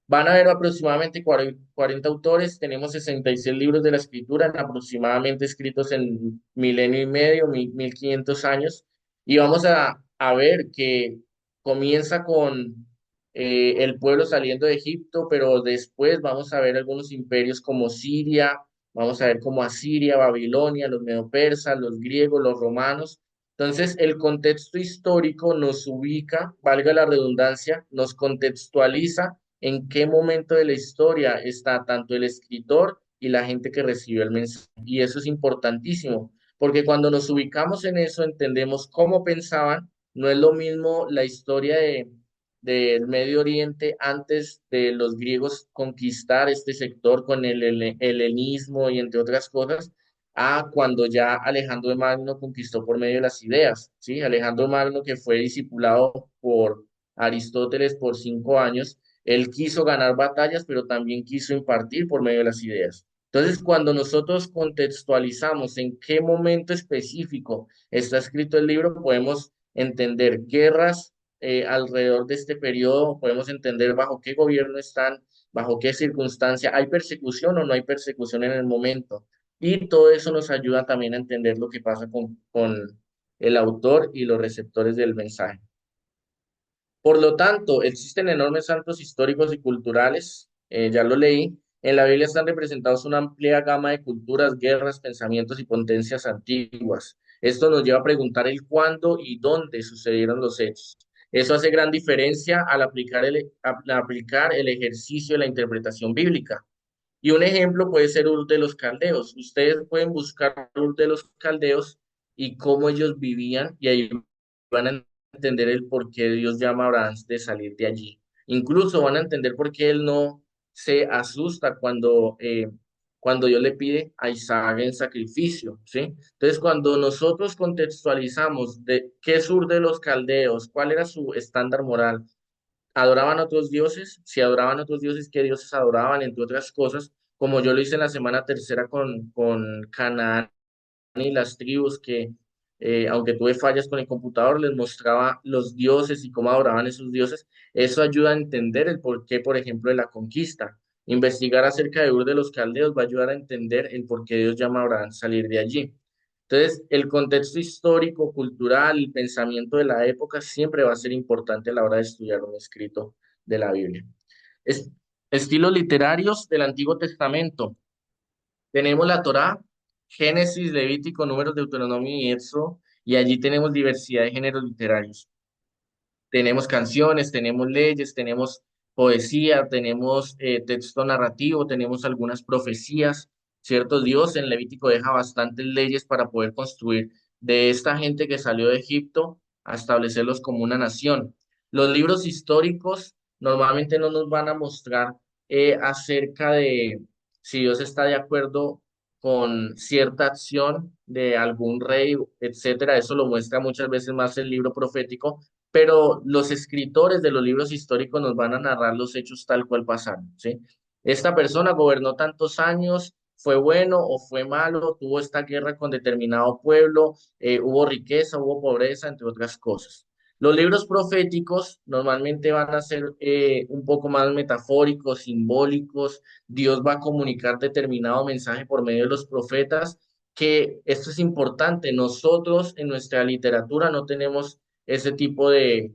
van a haber aproximadamente 40 autores, tenemos 66 libros de la escritura, aproximadamente escritos en milenio y medio, 1500 años, y vamos a ver que comienza con el pueblo saliendo de Egipto, pero después vamos a ver algunos imperios como Siria, vamos a ver como Asiria, Babilonia, los medopersas, los griegos, los romanos. Entonces, el contexto histórico nos ubica, valga la redundancia, nos contextualiza en qué momento de la historia está tanto el escritor y la gente que recibió el mensaje. Y eso es importantísimo, porque cuando nos ubicamos en eso, entendemos cómo pensaban. No es lo mismo la historia del Medio Oriente antes de los griegos conquistar este sector con el helenismo y entre otras cosas, a cuando ya Alejandro Magno conquistó por medio de las ideas, ¿sí? Alejandro Magno, que fue discipulado por Aristóteles por 5 años, él quiso ganar batallas, pero también quiso impartir por medio de las ideas. Entonces, cuando nosotros contextualizamos en qué momento específico está escrito el libro, podemos entender guerras alrededor de este periodo, podemos entender bajo qué gobierno están, bajo qué circunstancia, hay persecución o no hay persecución en el momento. Y todo eso nos ayuda también a entender lo que pasa con el autor y los receptores del mensaje. Por lo tanto, existen enormes saltos históricos y culturales, ya lo leí. En la Biblia están representados una amplia gama de culturas, guerras, pensamientos y potencias antiguas. Esto nos lleva a preguntar el cuándo y dónde sucedieron los hechos. Eso hace gran diferencia al aplicar el ejercicio de la interpretación bíblica. Y un ejemplo puede ser Ur de los Caldeos. Ustedes pueden buscar Ur de los Caldeos y cómo ellos vivían, y ahí van a entender el por qué Dios llama a Abraham de salir de allí. Incluso van a entender por qué él no se asusta cuando Dios le pide a Isaac en sacrificio, ¿sí? Entonces, cuando nosotros contextualizamos de qué es Ur de los Caldeos, cuál era su estándar moral, adoraban a otros dioses, si adoraban a otros dioses, qué dioses adoraban, entre otras cosas, como yo lo hice en la semana tercera con Canaán y las tribus que, aunque tuve fallas con el computador, les mostraba los dioses y cómo adoraban esos dioses. Eso ayuda a entender el porqué, por ejemplo, de la conquista. Investigar acerca de Ur de los Caldeos va a ayudar a entender el por qué Dios llama a Abraham a salir de allí. Entonces, el contexto histórico, cultural, el pensamiento de la época siempre va a ser importante a la hora de estudiar un escrito de la Biblia. Es- Estilos literarios del Antiguo Testamento. Tenemos la Torá, Génesis, Levítico, Números, Deuteronomio y Éxodo, y allí tenemos diversidad de géneros literarios. Tenemos canciones, tenemos leyes, tenemos poesía, tenemos texto narrativo, tenemos algunas profecías, ¿cierto? Dios en Levítico deja bastantes leyes para poder construir de esta gente que salió de Egipto a establecerlos como una nación. Los libros históricos normalmente no nos van a mostrar acerca de si Dios está de acuerdo con cierta acción de algún rey, etcétera. Eso lo muestra muchas veces más el libro profético, pero los escritores de los libros históricos nos van a narrar los hechos tal cual pasaron, ¿sí? Esta persona gobernó tantos años, fue bueno o fue malo, tuvo esta guerra con determinado pueblo, hubo riqueza, hubo pobreza, entre otras cosas. Los libros proféticos normalmente van a ser un poco más metafóricos, simbólicos. Dios va a comunicar determinado mensaje por medio de los profetas, que esto es importante. Nosotros en nuestra literatura no tenemos ese tipo de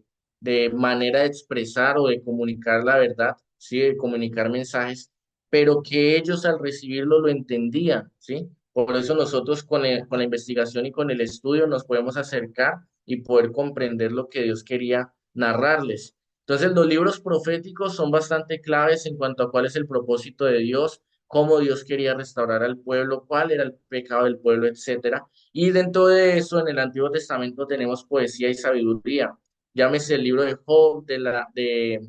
manera de expresar o de comunicar la verdad, ¿sí? De comunicar mensajes, pero que ellos al recibirlo lo entendían, ¿sí? Por eso nosotros con la investigación y con el estudio nos podemos acercar y poder comprender lo que Dios quería narrarles. Entonces, los libros proféticos son bastante claves en cuanto a cuál es el propósito de Dios, cómo Dios quería restaurar al pueblo, cuál era el pecado del pueblo, etcétera. Y dentro de eso, en el Antiguo Testamento tenemos poesía y sabiduría. Llámese el libro de Job, de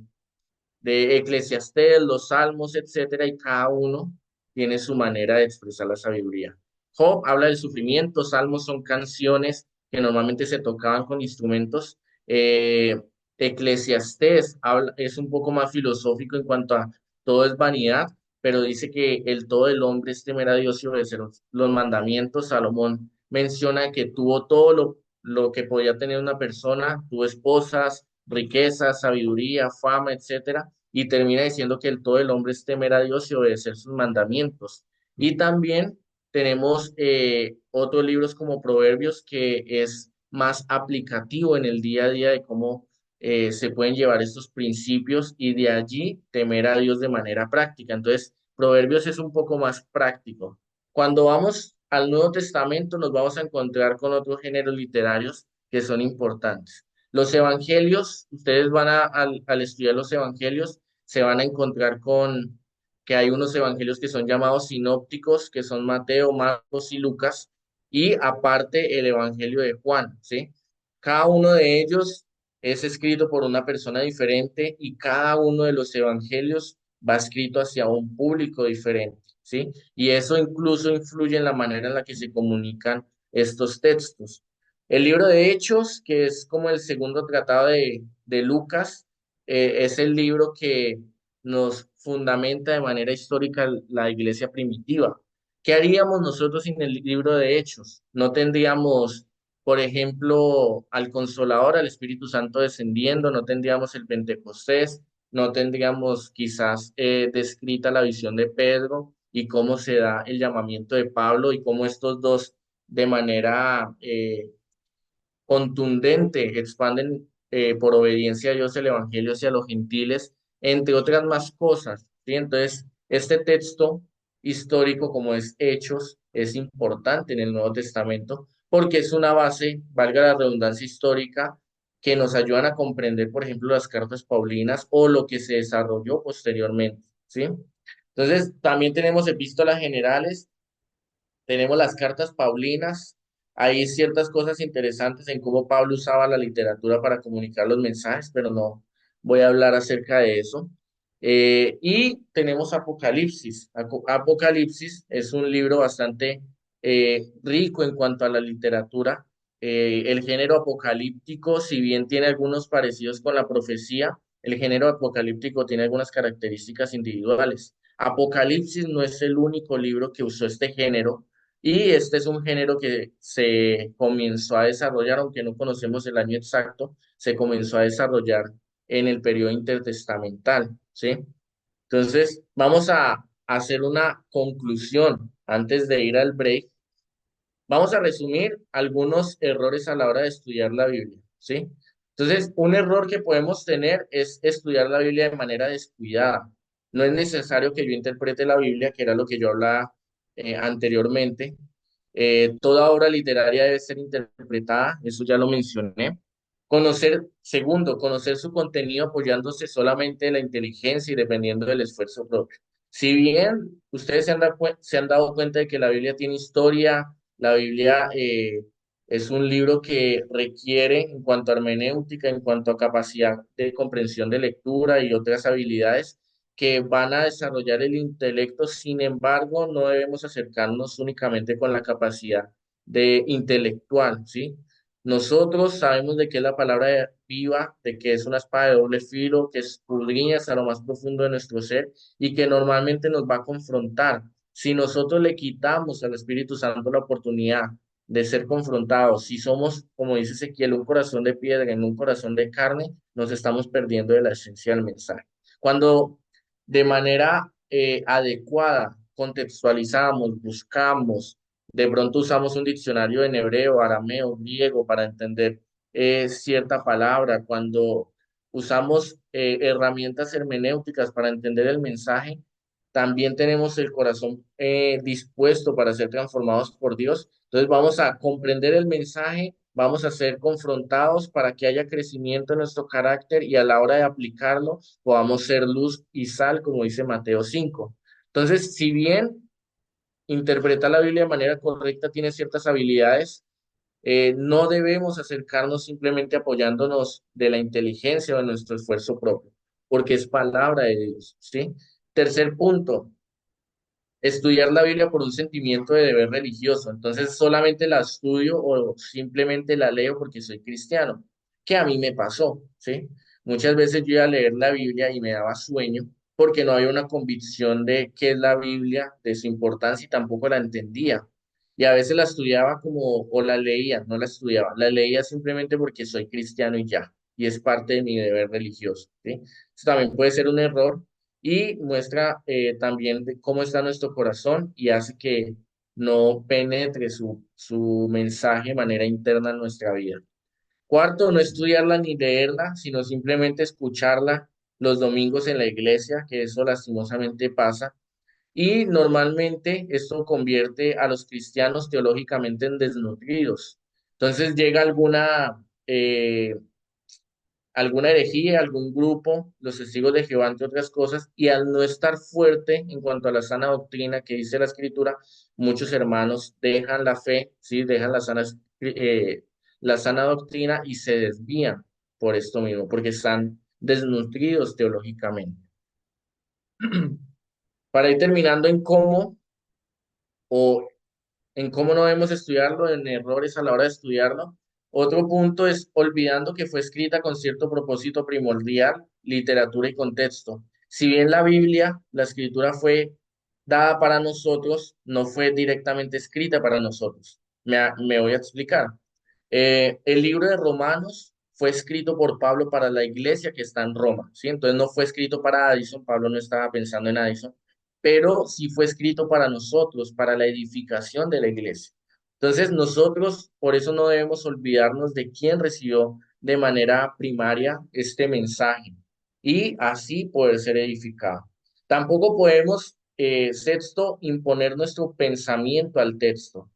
Eclesiastés, los Salmos, etcétera, y cada uno tiene su manera de expresar la sabiduría. Job habla del sufrimiento, Salmos son canciones que normalmente se tocaban con instrumentos. Eh, Eclesiastés es un poco más filosófico en cuanto a todo es vanidad, pero dice que el todo del hombre es temer a Dios y obedecer los mandamientos. Salomón menciona que tuvo todo lo que podía tener una persona, tuvo esposas, riquezas, sabiduría, fama, etcétera, y termina diciendo que el todo del hombre es temer a Dios y obedecer sus mandamientos. Y también tenemos otros libros como Proverbios, que es más aplicativo en el día a día de cómo se pueden llevar estos principios y de allí temer a Dios de manera práctica. Entonces, Proverbios es un poco más práctico. Cuando vamos al Nuevo Testamento, nos vamos a encontrar con otros géneros literarios que son importantes. Los evangelios, ustedes al estudiar los evangelios, se van a encontrar con que hay unos evangelios que son llamados sinópticos, que son Mateo, Marcos y Lucas, y aparte el evangelio de Juan, ¿sí? Cada uno de ellos es escrito por una persona diferente y cada uno de los evangelios va escrito hacia un público diferente, ¿sí? Y eso incluso influye en la manera en la que se comunican estos textos. El libro de Hechos, que es como el segundo tratado de Lucas, es el libro que nos fundamenta de manera histórica la iglesia primitiva. ¿Qué haríamos nosotros sin el libro de Hechos? No tendríamos, por ejemplo, al Consolador, al Espíritu Santo descendiendo, no tendríamos el Pentecostés, no tendríamos quizás descrita la visión de Pedro y cómo se da el llamamiento de Pablo y cómo estos dos de manera contundente, expanden por obediencia a Dios el Evangelio hacia los gentiles, entre otras más cosas, ¿sí? Entonces, este texto histórico como es Hechos es importante en el Nuevo Testamento porque es una base, valga la redundancia histórica, que nos ayudan a comprender, por ejemplo, las cartas paulinas o lo que se desarrolló posteriormente, ¿sí? Entonces, también tenemos epístolas generales, tenemos las cartas paulinas, hay ciertas cosas interesantes en cómo Pablo usaba la literatura para comunicar los mensajes, pero no voy a hablar acerca de eso. Y tenemos Apocalipsis. Apocalipsis es un libro bastante rico en cuanto a la literatura. El género apocalíptico, si bien tiene algunos parecidos con la profecía, el género apocalíptico tiene algunas características individuales. Apocalipsis no es el único libro que usó este género, y este es un género que se comenzó a desarrollar, aunque no conocemos el año exacto, se comenzó a desarrollar en el periodo intertestamental, ¿sí? Entonces, vamos a hacer una conclusión antes de ir al break. Vamos a resumir algunos errores a la hora de estudiar la Biblia, ¿sí? Entonces, un error que podemos tener es estudiar la Biblia de manera descuidada. No es necesario que yo interprete la Biblia, que era lo que yo hablaba anteriormente. Toda obra literaria debe ser interpretada, eso ya lo mencioné. Segundo, conocer su contenido apoyándose solamente en la inteligencia y dependiendo del esfuerzo propio. Si bien ustedes se han dado cuenta de que la Biblia tiene historia, la Biblia es un libro que requiere, en cuanto a hermenéutica, en cuanto a capacidad de comprensión de lectura y otras habilidades que van a desarrollar el intelecto. Sin embargo, no debemos acercarnos únicamente con la capacidad de intelectual, ¿sí? Nosotros sabemos de qué es la palabra viva, de que es una espada de doble filo, que escudriña hasta lo más profundo de nuestro ser y que normalmente nos va a confrontar. Si nosotros le quitamos al Espíritu Santo la oportunidad de ser confrontados, si somos, como dice Ezequiel, un corazón de piedra en un corazón de carne, nos estamos perdiendo de la esencia del mensaje. Cuando de manera adecuada contextualizamos, buscamos, de pronto usamos un diccionario en hebreo, arameo, griego para entender cierta palabra, cuando usamos herramientas hermenéuticas para entender el mensaje, también tenemos el corazón dispuesto para ser transformados por Dios. Entonces vamos a comprender el mensaje, vamos a ser confrontados para que haya crecimiento en nuestro carácter y a la hora de aplicarlo podamos ser luz y sal, como dice Mateo 5. Entonces, si bien interpretar la Biblia de manera correcta tiene ciertas habilidades, no debemos acercarnos simplemente apoyándonos de la inteligencia o de nuestro esfuerzo propio, porque es palabra de Dios, ¿sí? Tercer punto, estudiar la Biblia por un sentimiento de deber religioso. Entonces solamente la estudio o simplemente la leo porque soy cristiano, que a mí me pasó, ¿sí? Muchas veces yo iba a leer la Biblia y me daba sueño porque no había una convicción de qué es la Biblia, de su importancia y tampoco la entendía. Y a veces la estudiaba como, o la leía, no la estudiaba, la leía simplemente porque soy cristiano y ya, y es parte de mi deber religioso, ¿sí? Eso también puede ser un error y muestra también de cómo está nuestro corazón y hace que no penetre su mensaje de manera interna en nuestra vida. Cuarto, no estudiarla ni leerla, sino simplemente escucharla los domingos en la iglesia, que eso lastimosamente pasa. Y normalmente esto convierte a los cristianos teológicamente en desnutridos. Entonces llega alguna herejía, algún grupo, los testigos de Jehová, entre otras cosas, y al no estar fuerte en cuanto a la sana doctrina que dice la Escritura, muchos hermanos dejan la fe, ¿sí? Dejan la sana doctrina y se desvían por esto mismo, porque están desnutridos teológicamente. Para ir terminando o en cómo no debemos estudiarlo, en errores a la hora de estudiarlo. Otro punto es olvidando que fue escrita con cierto propósito primordial, literatura y contexto. Si bien la Biblia, la escritura fue dada para nosotros, no fue directamente escrita para nosotros. Me voy a explicar. El libro de Romanos fue escrito por Pablo para la iglesia que está en Roma, ¿sí? Entonces no fue escrito para Addison, Pablo no estaba pensando en Addison, pero sí fue escrito para nosotros, para la edificación de la iglesia. Entonces nosotros, por eso no debemos olvidarnos de quién recibió de manera primaria este mensaje y así poder ser edificado. Tampoco podemos, sexto, imponer nuestro pensamiento al texto.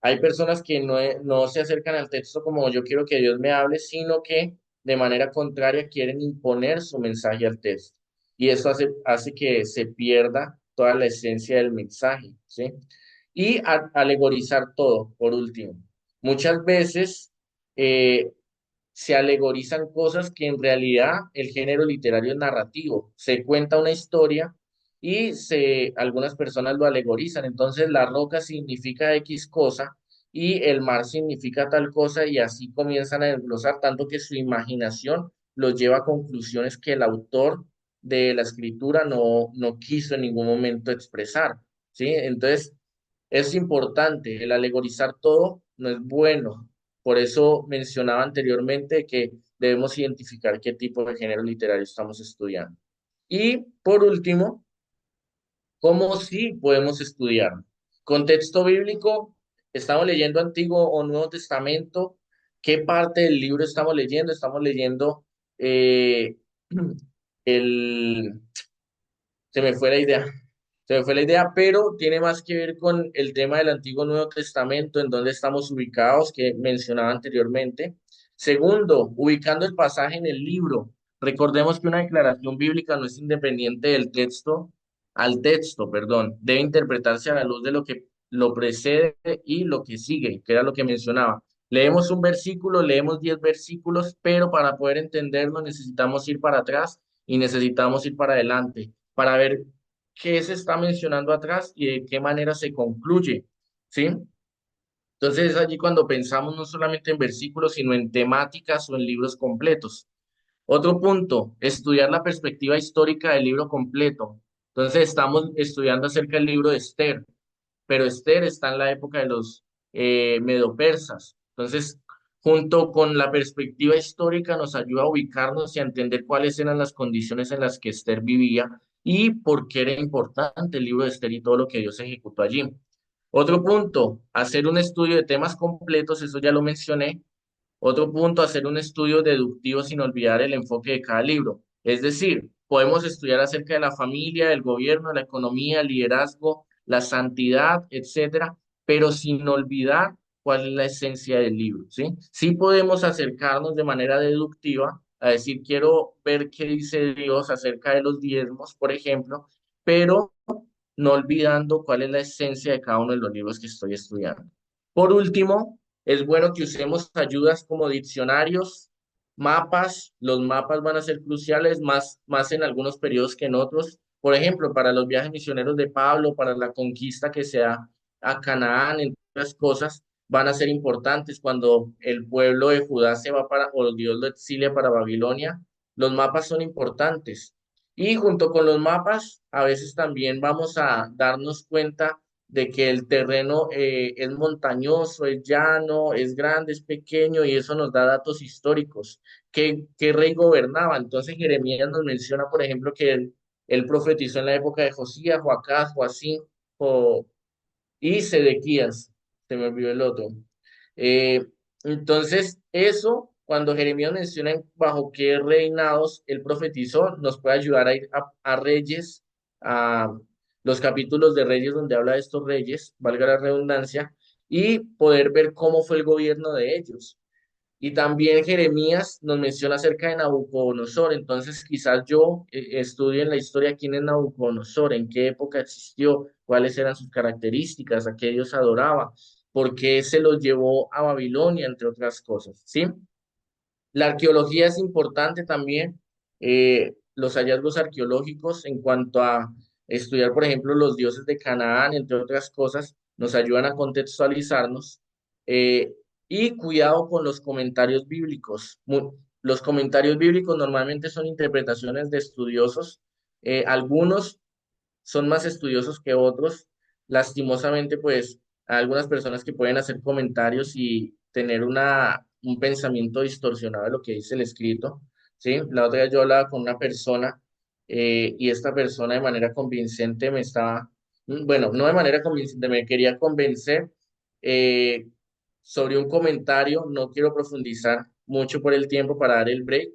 Hay personas que no se acercan al texto como yo quiero que Dios me hable, sino que de manera contraria quieren imponer su mensaje al texto. Y eso hace que se pierda toda la esencia del mensaje, ¿sí? Y alegorizar todo, por último. Muchas veces eh, se alegorizan cosas que en realidad el género literario es narrativo. Se cuenta una historia y algunas personas lo alegorizan. Entonces, la roca significa X cosa y el mar significa tal cosa y así comienzan a desglosar tanto que su imaginación los lleva a conclusiones que el autor de la escritura no quiso en ningún momento expresar, ¿sí? Entonces, es importante, el alegorizar todo no es bueno. Por eso mencionaba anteriormente que debemos identificar qué tipo de género literario estamos estudiando. Y por último, ¿cómo sí podemos estudiar? Contexto bíblico, estamos leyendo Antiguo o Nuevo Testamento. ¿Qué parte del libro estamos leyendo? Estamos leyendo eh, el, se me fue la idea. Se me fue la idea, pero tiene más que ver con el tema del Antiguo Nuevo Testamento, en donde estamos ubicados, que mencionaba anteriormente. Segundo, ubicando el pasaje en el libro. Recordemos que una declaración bíblica no es independiente del texto, al texto, perdón. Debe interpretarse a la luz de lo que lo precede y lo que sigue, que era lo que mencionaba. Leemos un versículo, leemos 10 versículos, pero para poder entenderlo necesitamos ir para atrás y necesitamos ir para adelante para ver qué se está mencionando atrás y de qué manera se concluye, ¿sí? Entonces es allí cuando pensamos no solamente en versículos, sino en temáticas o en libros completos. Otro punto, estudiar la perspectiva histórica del libro completo. Entonces estamos estudiando acerca del libro de Esther, pero Esther está en la época de los medopersas. Entonces, junto con la perspectiva histórica, nos ayuda a ubicarnos y a entender cuáles eran las condiciones en las que Esther vivía y por qué era importante el libro de Esther y todo lo que Dios ejecutó allí. Otro punto, hacer un estudio de temas completos, eso ya lo mencioné. Otro punto, hacer un estudio deductivo sin olvidar el enfoque de cada libro. Es decir, podemos estudiar acerca de la familia, el gobierno, la economía, el liderazgo, la santidad, etcétera, pero sin olvidar cuál es la esencia del libro, ¿sí? Sí podemos acercarnos de manera deductiva a decir, quiero ver qué dice Dios acerca de los diezmos, por ejemplo, pero no olvidando cuál es la esencia de cada uno de los libros que estoy estudiando. Por último, es bueno que usemos ayudas como diccionarios, mapas. Los mapas van a ser cruciales más en algunos periodos que en otros. Por ejemplo, para los viajes misioneros de Pablo, para la conquista que se da a Canaán, entre otras cosas, van a ser importantes cuando el pueblo de Judá se va para, o Dios lo exilia para Babilonia. Los mapas son importantes. Y junto con los mapas, a veces también vamos a darnos cuenta de que el terreno es montañoso, es llano, es grande, es pequeño, y eso nos da datos históricos. ¿Qué rey gobernaba? Entonces Jeremías nos menciona, por ejemplo, que él profetizó en la época de Josías, Joacás, Joacín y Sedequías. Se me olvidó el otro. Eh, entonces, eso, cuando Jeremías menciona bajo qué reinados él profetizó, nos puede ayudar a ir a Reyes, a los capítulos de Reyes donde habla de estos reyes, valga la redundancia, y poder ver cómo fue el gobierno de ellos. Y también Jeremías nos menciona acerca de Nabucodonosor, entonces quizás yo estudie en la historia quién es Nabucodonosor, en qué época existió, cuáles eran sus características, a qué Dios adoraba, por qué se los llevó a Babilonia, entre otras cosas, ¿sí? La arqueología es importante también, los hallazgos arqueológicos en cuanto a estudiar, por ejemplo, los dioses de Canaán, entre otras cosas, nos ayudan a contextualizarnos. eh, y cuidado con los comentarios bíblicos. Los comentarios bíblicos normalmente son interpretaciones de estudiosos. Algunos son más estudiosos que otros. Lastimosamente, pues, hay algunas personas que pueden hacer comentarios y tener un pensamiento distorsionado de lo que dice el escrito, ¿sí? La otra vez yo hablaba con una persona y esta persona de manera convincente me estaba, bueno, no de manera convincente, me quería convencer eh, sobre un comentario, no quiero profundizar mucho por el tiempo para dar el break,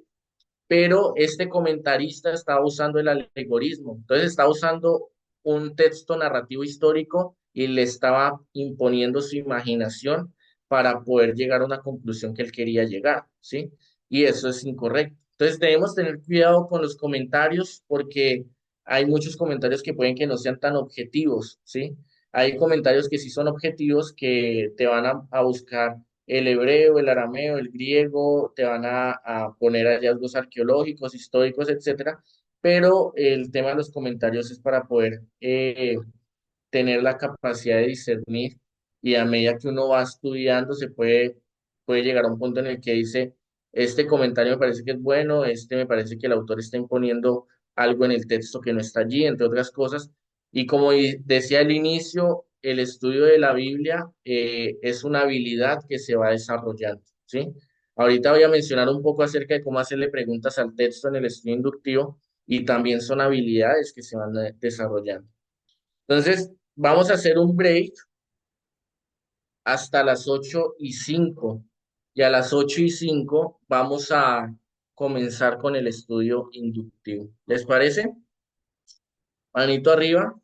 pero este comentarista estaba usando el alegorismo, entonces estaba usando un texto narrativo histórico y le estaba imponiendo su imaginación para poder llegar a una conclusión que él quería llegar, ¿sí? Y eso es incorrecto. Entonces debemos tener cuidado con los comentarios porque hay muchos comentarios que pueden que no sean tan objetivos, ¿sí? Hay comentarios que sí son objetivos que te van a buscar el hebreo, el arameo, el griego, te van a poner hallazgos arqueológicos, históricos, etcétera, pero el tema de los comentarios es para poder tener la capacidad de discernir y a medida que uno va estudiando puede llegar a un punto en el que dice, este comentario me parece que es bueno, este me parece que el autor está imponiendo algo en el texto que no está allí, entre otras cosas. Y como decía al inicio, el estudio de la Biblia es una habilidad que se va desarrollando, ¿sí? Ahorita voy a mencionar un poco acerca de cómo hacerle preguntas al texto en el estudio inductivo y también son habilidades que se van desarrollando. Entonces, vamos a hacer un break hasta las 8:05 y a las 8:05 vamos a comenzar con el estudio inductivo. ¿Les parece? Manito arriba.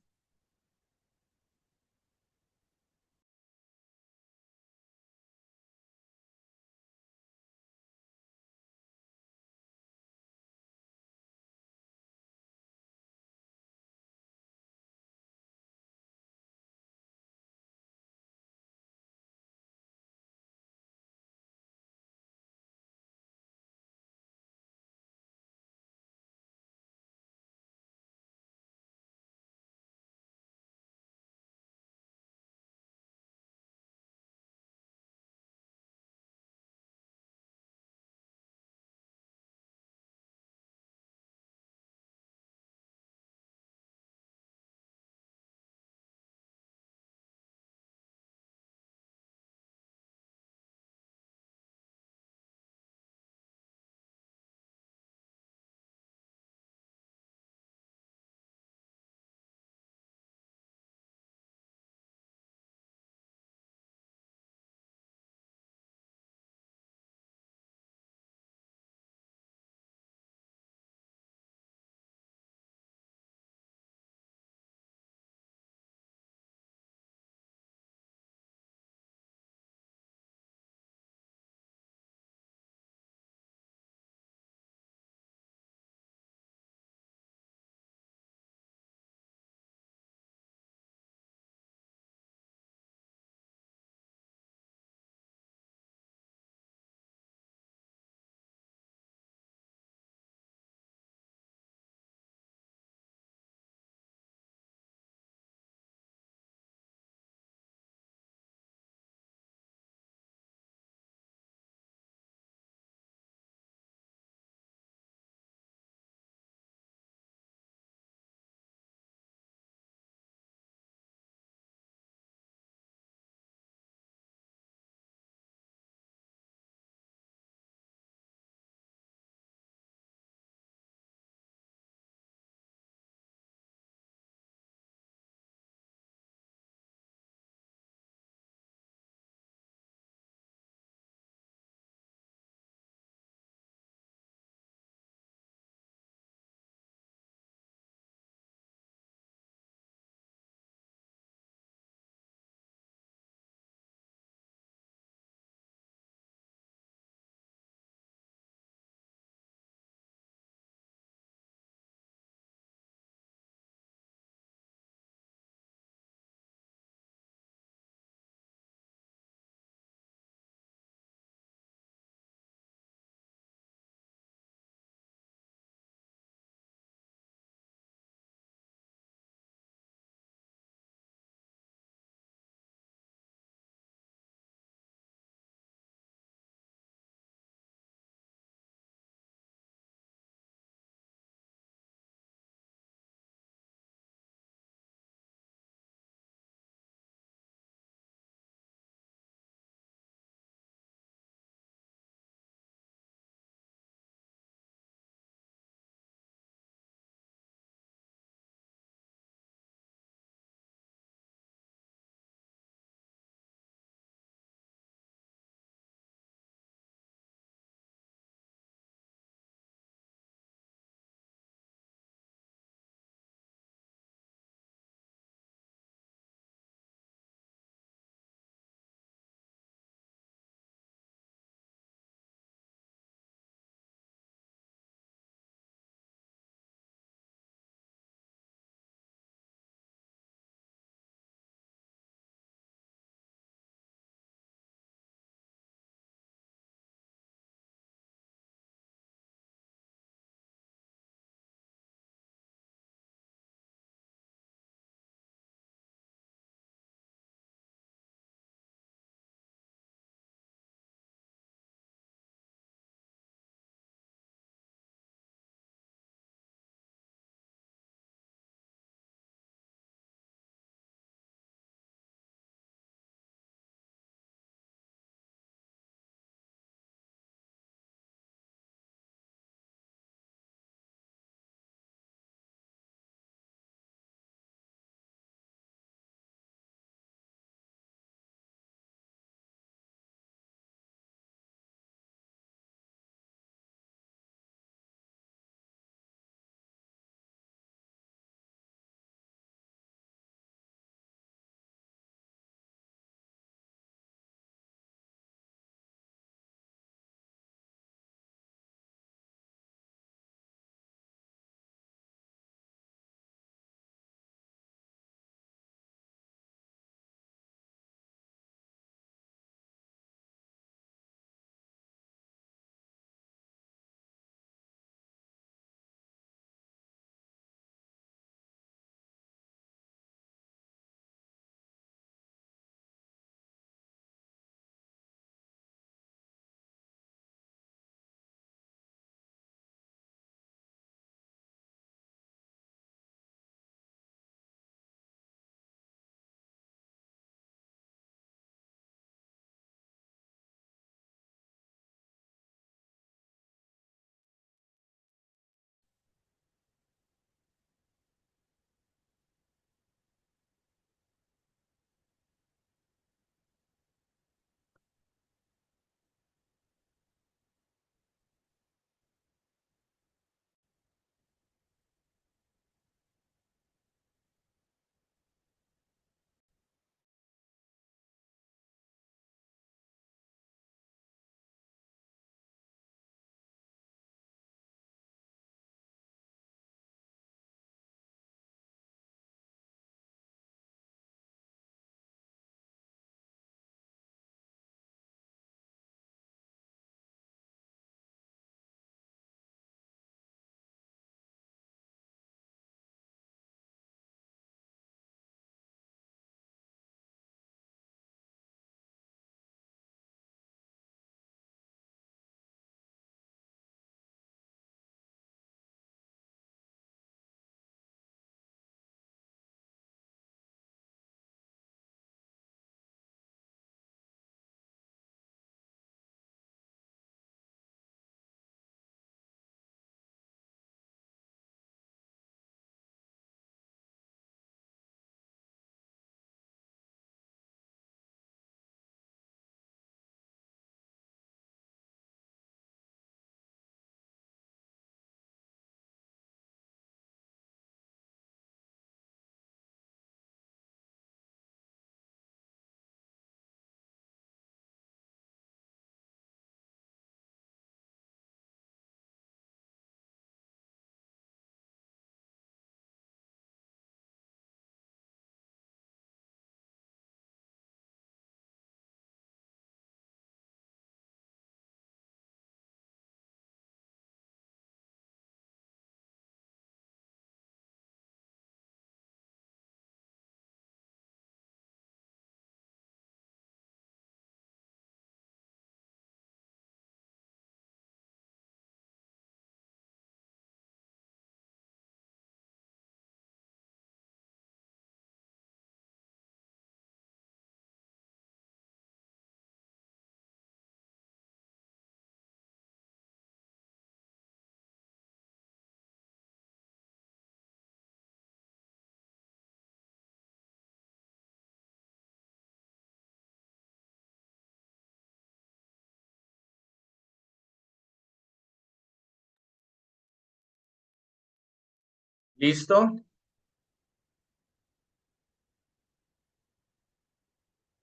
¿Listo?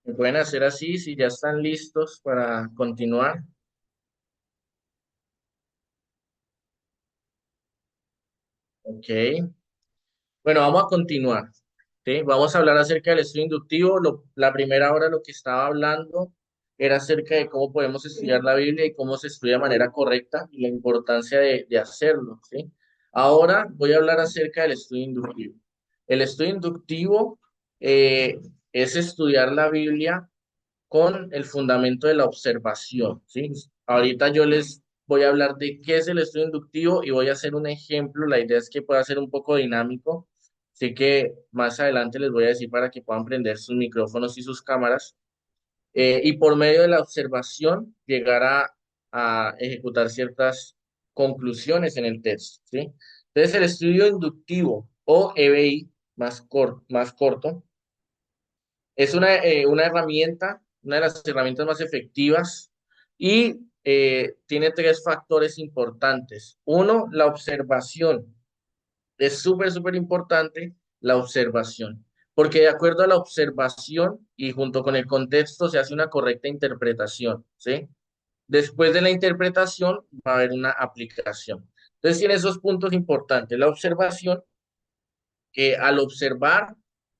¿Me pueden hacer así si ya están listos para continuar? Ok. Bueno, vamos a continuar. ¿Sí? Vamos a hablar acerca del estudio inductivo. La primera hora lo que estaba hablando era acerca de cómo podemos estudiar la Biblia y cómo se estudia de manera correcta y la importancia de hacerlo. ¿Sí? Ahora voy a hablar acerca del estudio inductivo. El estudio inductivo eh, es estudiar la Biblia con el fundamento de la observación, ¿sí? Ahorita yo les voy a hablar de qué es el estudio inductivo y voy a hacer un ejemplo. La idea es que pueda ser un poco dinámico, así que más adelante les voy a decir para que puedan prender sus micrófonos y sus cámaras y por medio de la observación llegar a ejecutar ciertas conclusiones en el texto, ¿sí? Entonces el estudio inductivo o EBI más corto es una herramienta, una de las herramientas más efectivas y tiene tres factores importantes. Uno, la observación. Es súper, súper importante la observación, porque de acuerdo a la observación y junto con el contexto se hace una correcta interpretación, ¿sí? Después de la interpretación va a haber una aplicación. Entonces tiene esos puntos importantes. La observación, que al observar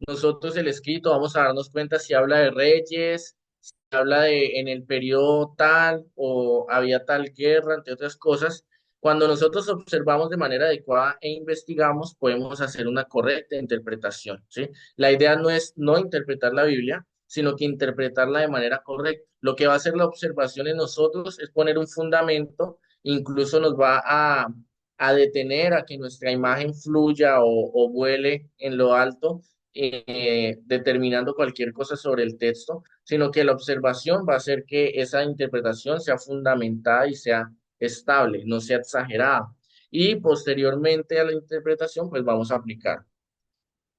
nosotros el escrito vamos a darnos cuenta si habla de reyes, si habla de en el periodo tal o había tal guerra, entre otras cosas. Cuando nosotros observamos de manera adecuada e investigamos, podemos hacer una correcta interpretación, ¿sí? La idea no es no interpretar la Biblia, sino que interpretarla de manera correcta. Lo que va a hacer la observación en nosotros es poner un fundamento, incluso nos va a detener a que nuestra imagen fluya o vuele en lo alto, determinando cualquier cosa sobre el texto, sino que la observación va a hacer que esa interpretación sea fundamentada y sea estable, no sea exagerada. Y posteriormente a la interpretación, pues vamos a aplicar.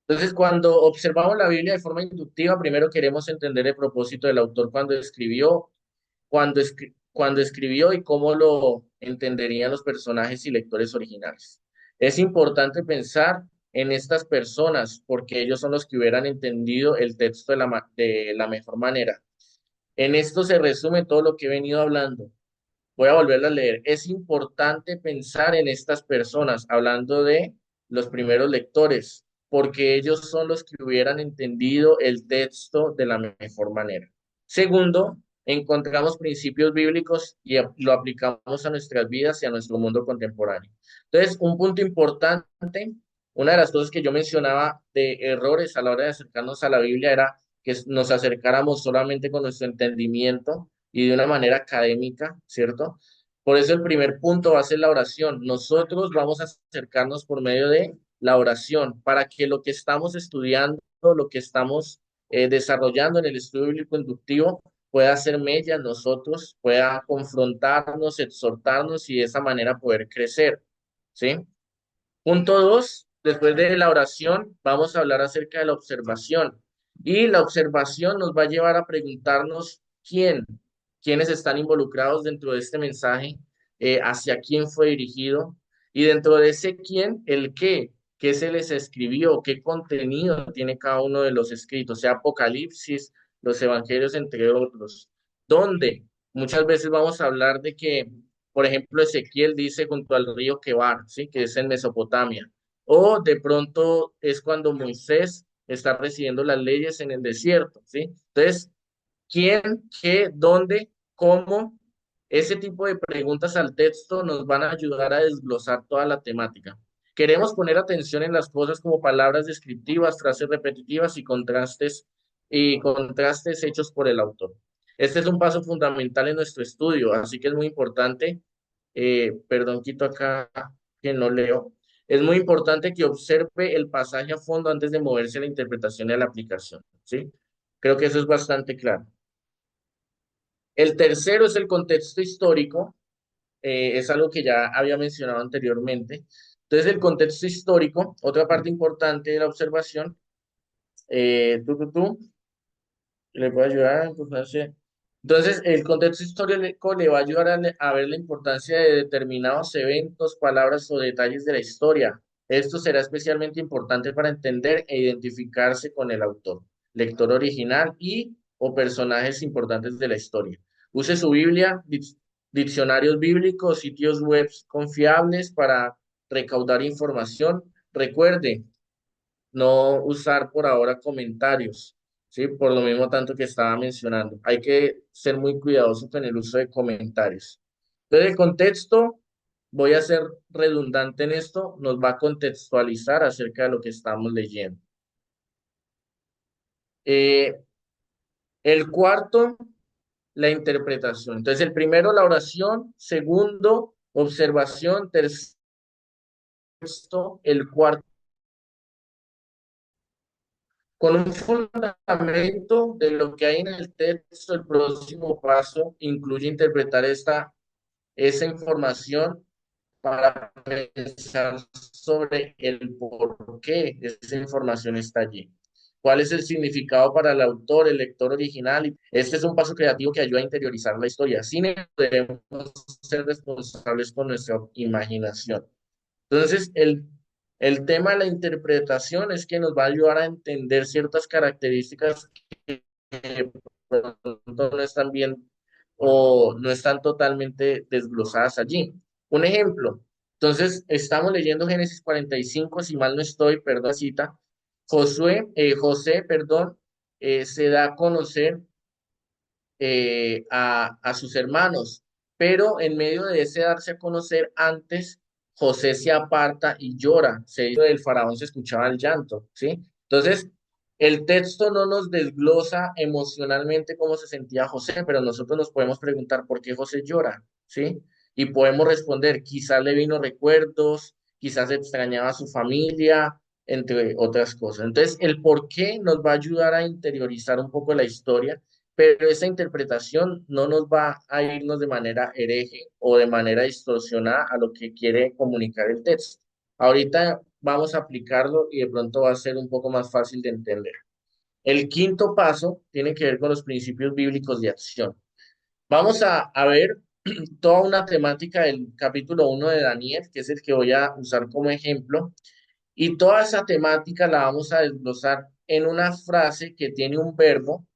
Entonces, cuando observamos la Biblia de forma inductiva, primero queremos entender el propósito del autor cuando escribió y cómo lo entenderían los personajes y lectores originales. Es importante pensar en estas personas porque ellos son los que hubieran entendido el texto de la mejor manera. En esto se resume todo lo que he venido hablando. Voy a volverla a leer. Es importante pensar en estas personas, hablando de los primeros lectores, porque ellos son los que hubieran entendido el texto de la mejor manera. Segundo, encontramos principios bíblicos y lo aplicamos a nuestras vidas y a nuestro mundo contemporáneo. Entonces, un punto importante, una de las cosas que yo mencionaba de errores a la hora de acercarnos a la Biblia era que nos acercáramos solamente con nuestro entendimiento y de una manera académica, ¿cierto? Por eso el primer punto va a ser la oración. Nosotros vamos a acercarnos por medio de la oración para que lo que estamos estudiando, lo que estamos desarrollando en el estudio bíblico inductivo pueda hacer mella en nosotros, pueda confrontarnos, exhortarnos y de esa manera poder crecer, ¿sí? Punto dos, después de la oración, vamos a hablar acerca de la observación. Y la observación nos va a llevar a preguntarnos quiénes están involucrados dentro de este mensaje, hacia quién fue dirigido, y dentro de ese quién, el qué se les escribió, qué contenido tiene cada uno de los escritos, sea Apocalipsis, los evangelios, entre otros. ¿Dónde? Muchas veces vamos a hablar de que por ejemplo, Ezequiel dice junto al río Quebar, ¿sí? Que es en Mesopotamia. O de pronto es cuando Moisés está recibiendo las leyes en el desierto, ¿sí? Entonces, ¿quién, qué, dónde, cómo? Ese tipo de preguntas al texto nos van a ayudar a desglosar toda la temática. Queremos poner atención en las cosas como palabras descriptivas, frases repetitivas y contrastes hechos por el autor. Este es un paso fundamental en nuestro estudio, así que es muy importante, perdón, quito acá que no leo, es muy importante que observe el pasaje a fondo antes de moverse a la interpretación y a la aplicación, ¿sí? Creo que eso es bastante claro. El tercero es el contexto histórico, es algo que ya había mencionado anteriormente. Entonces, el contexto histórico, otra parte importante de la observación, le puede ayudar a enfocarse. Entonces, el contexto histórico le va a ayudar a ver la importancia de determinados eventos, palabras o detalles de la historia. Esto será especialmente importante para entender e identificarse con el autor, lector original y o personajes importantes de la historia. Use su Biblia, diccionarios bíblicos, sitios web confiables para recaudar información. Recuerde, no usar por ahora comentarios, ¿sí? Por lo mismo tanto que estaba mencionando. Hay que ser muy cuidadoso con el uso de comentarios. Entonces, el contexto, voy a ser redundante en esto, nos va a contextualizar acerca de lo que estamos leyendo. Eh, el cuarto, la interpretación. Entonces, el primero, la oración. Segundo, observación. Tercero, el cuarto, con un fundamento de lo que hay en el texto. El próximo paso incluye interpretar esa información para pensar sobre el por qué esa información está allí. ¿Cuál es el significado para el autor, el lector original? Este es un paso creativo que ayuda a interiorizar la historia. Sin embargo, debemos ser responsables con nuestra imaginación. Entonces, el tema de la interpretación es que nos va a ayudar a entender ciertas características que pronto no están bien o no están totalmente desglosadas allí. Un ejemplo, entonces estamos leyendo Génesis 45, si mal no estoy, perdón la cita, José, perdón, se da a conocer a sus hermanos, pero en medio de ese darse a conocer antes, José se aparta y llora, se dice del faraón se escuchaba el llanto, ¿sí? Entonces, el texto no nos desglosa emocionalmente cómo se sentía José, pero nosotros nos podemos preguntar por qué José llora, ¿sí? Y podemos responder, quizás le vino recuerdos, quizás extrañaba a su familia, entre otras cosas. Entonces, el por qué nos va a ayudar a interiorizar un poco la historia, pero esa interpretación no nos va a irnos de manera hereje o de manera distorsionada a lo que quiere comunicar el texto. Ahorita vamos a aplicarlo y de pronto va a ser un poco más fácil de entender. El quinto paso tiene que ver con los principios bíblicos de acción. Vamos a ver toda una temática del capítulo 1 de Daniel, que es el que voy a usar como ejemplo, y toda esa temática la vamos a desglosar en una frase que tiene un verbo,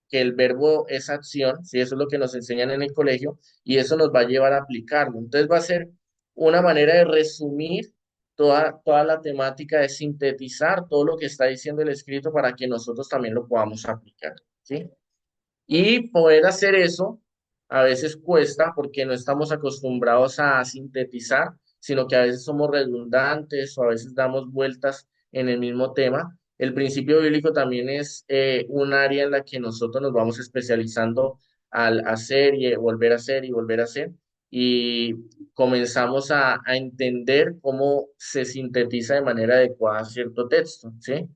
que el verbo es acción, si eso es lo que nos enseñan en el colegio, y eso nos va a llevar a aplicarlo. Entonces va a ser una manera de resumir toda la temática, de sintetizar todo lo que está diciendo el escrito para que nosotros también lo podamos aplicar, ¿sí? Y poder hacer eso a veces cuesta porque no estamos acostumbrados a sintetizar, sino que a veces somos redundantes o a veces damos vueltas en el mismo tema. El principio bíblico también es un área en la que nosotros nos vamos especializando al hacer y volver a hacer y volver a hacer. Y comenzamos a entender cómo se sintetiza de manera adecuada cierto texto, ¿sí?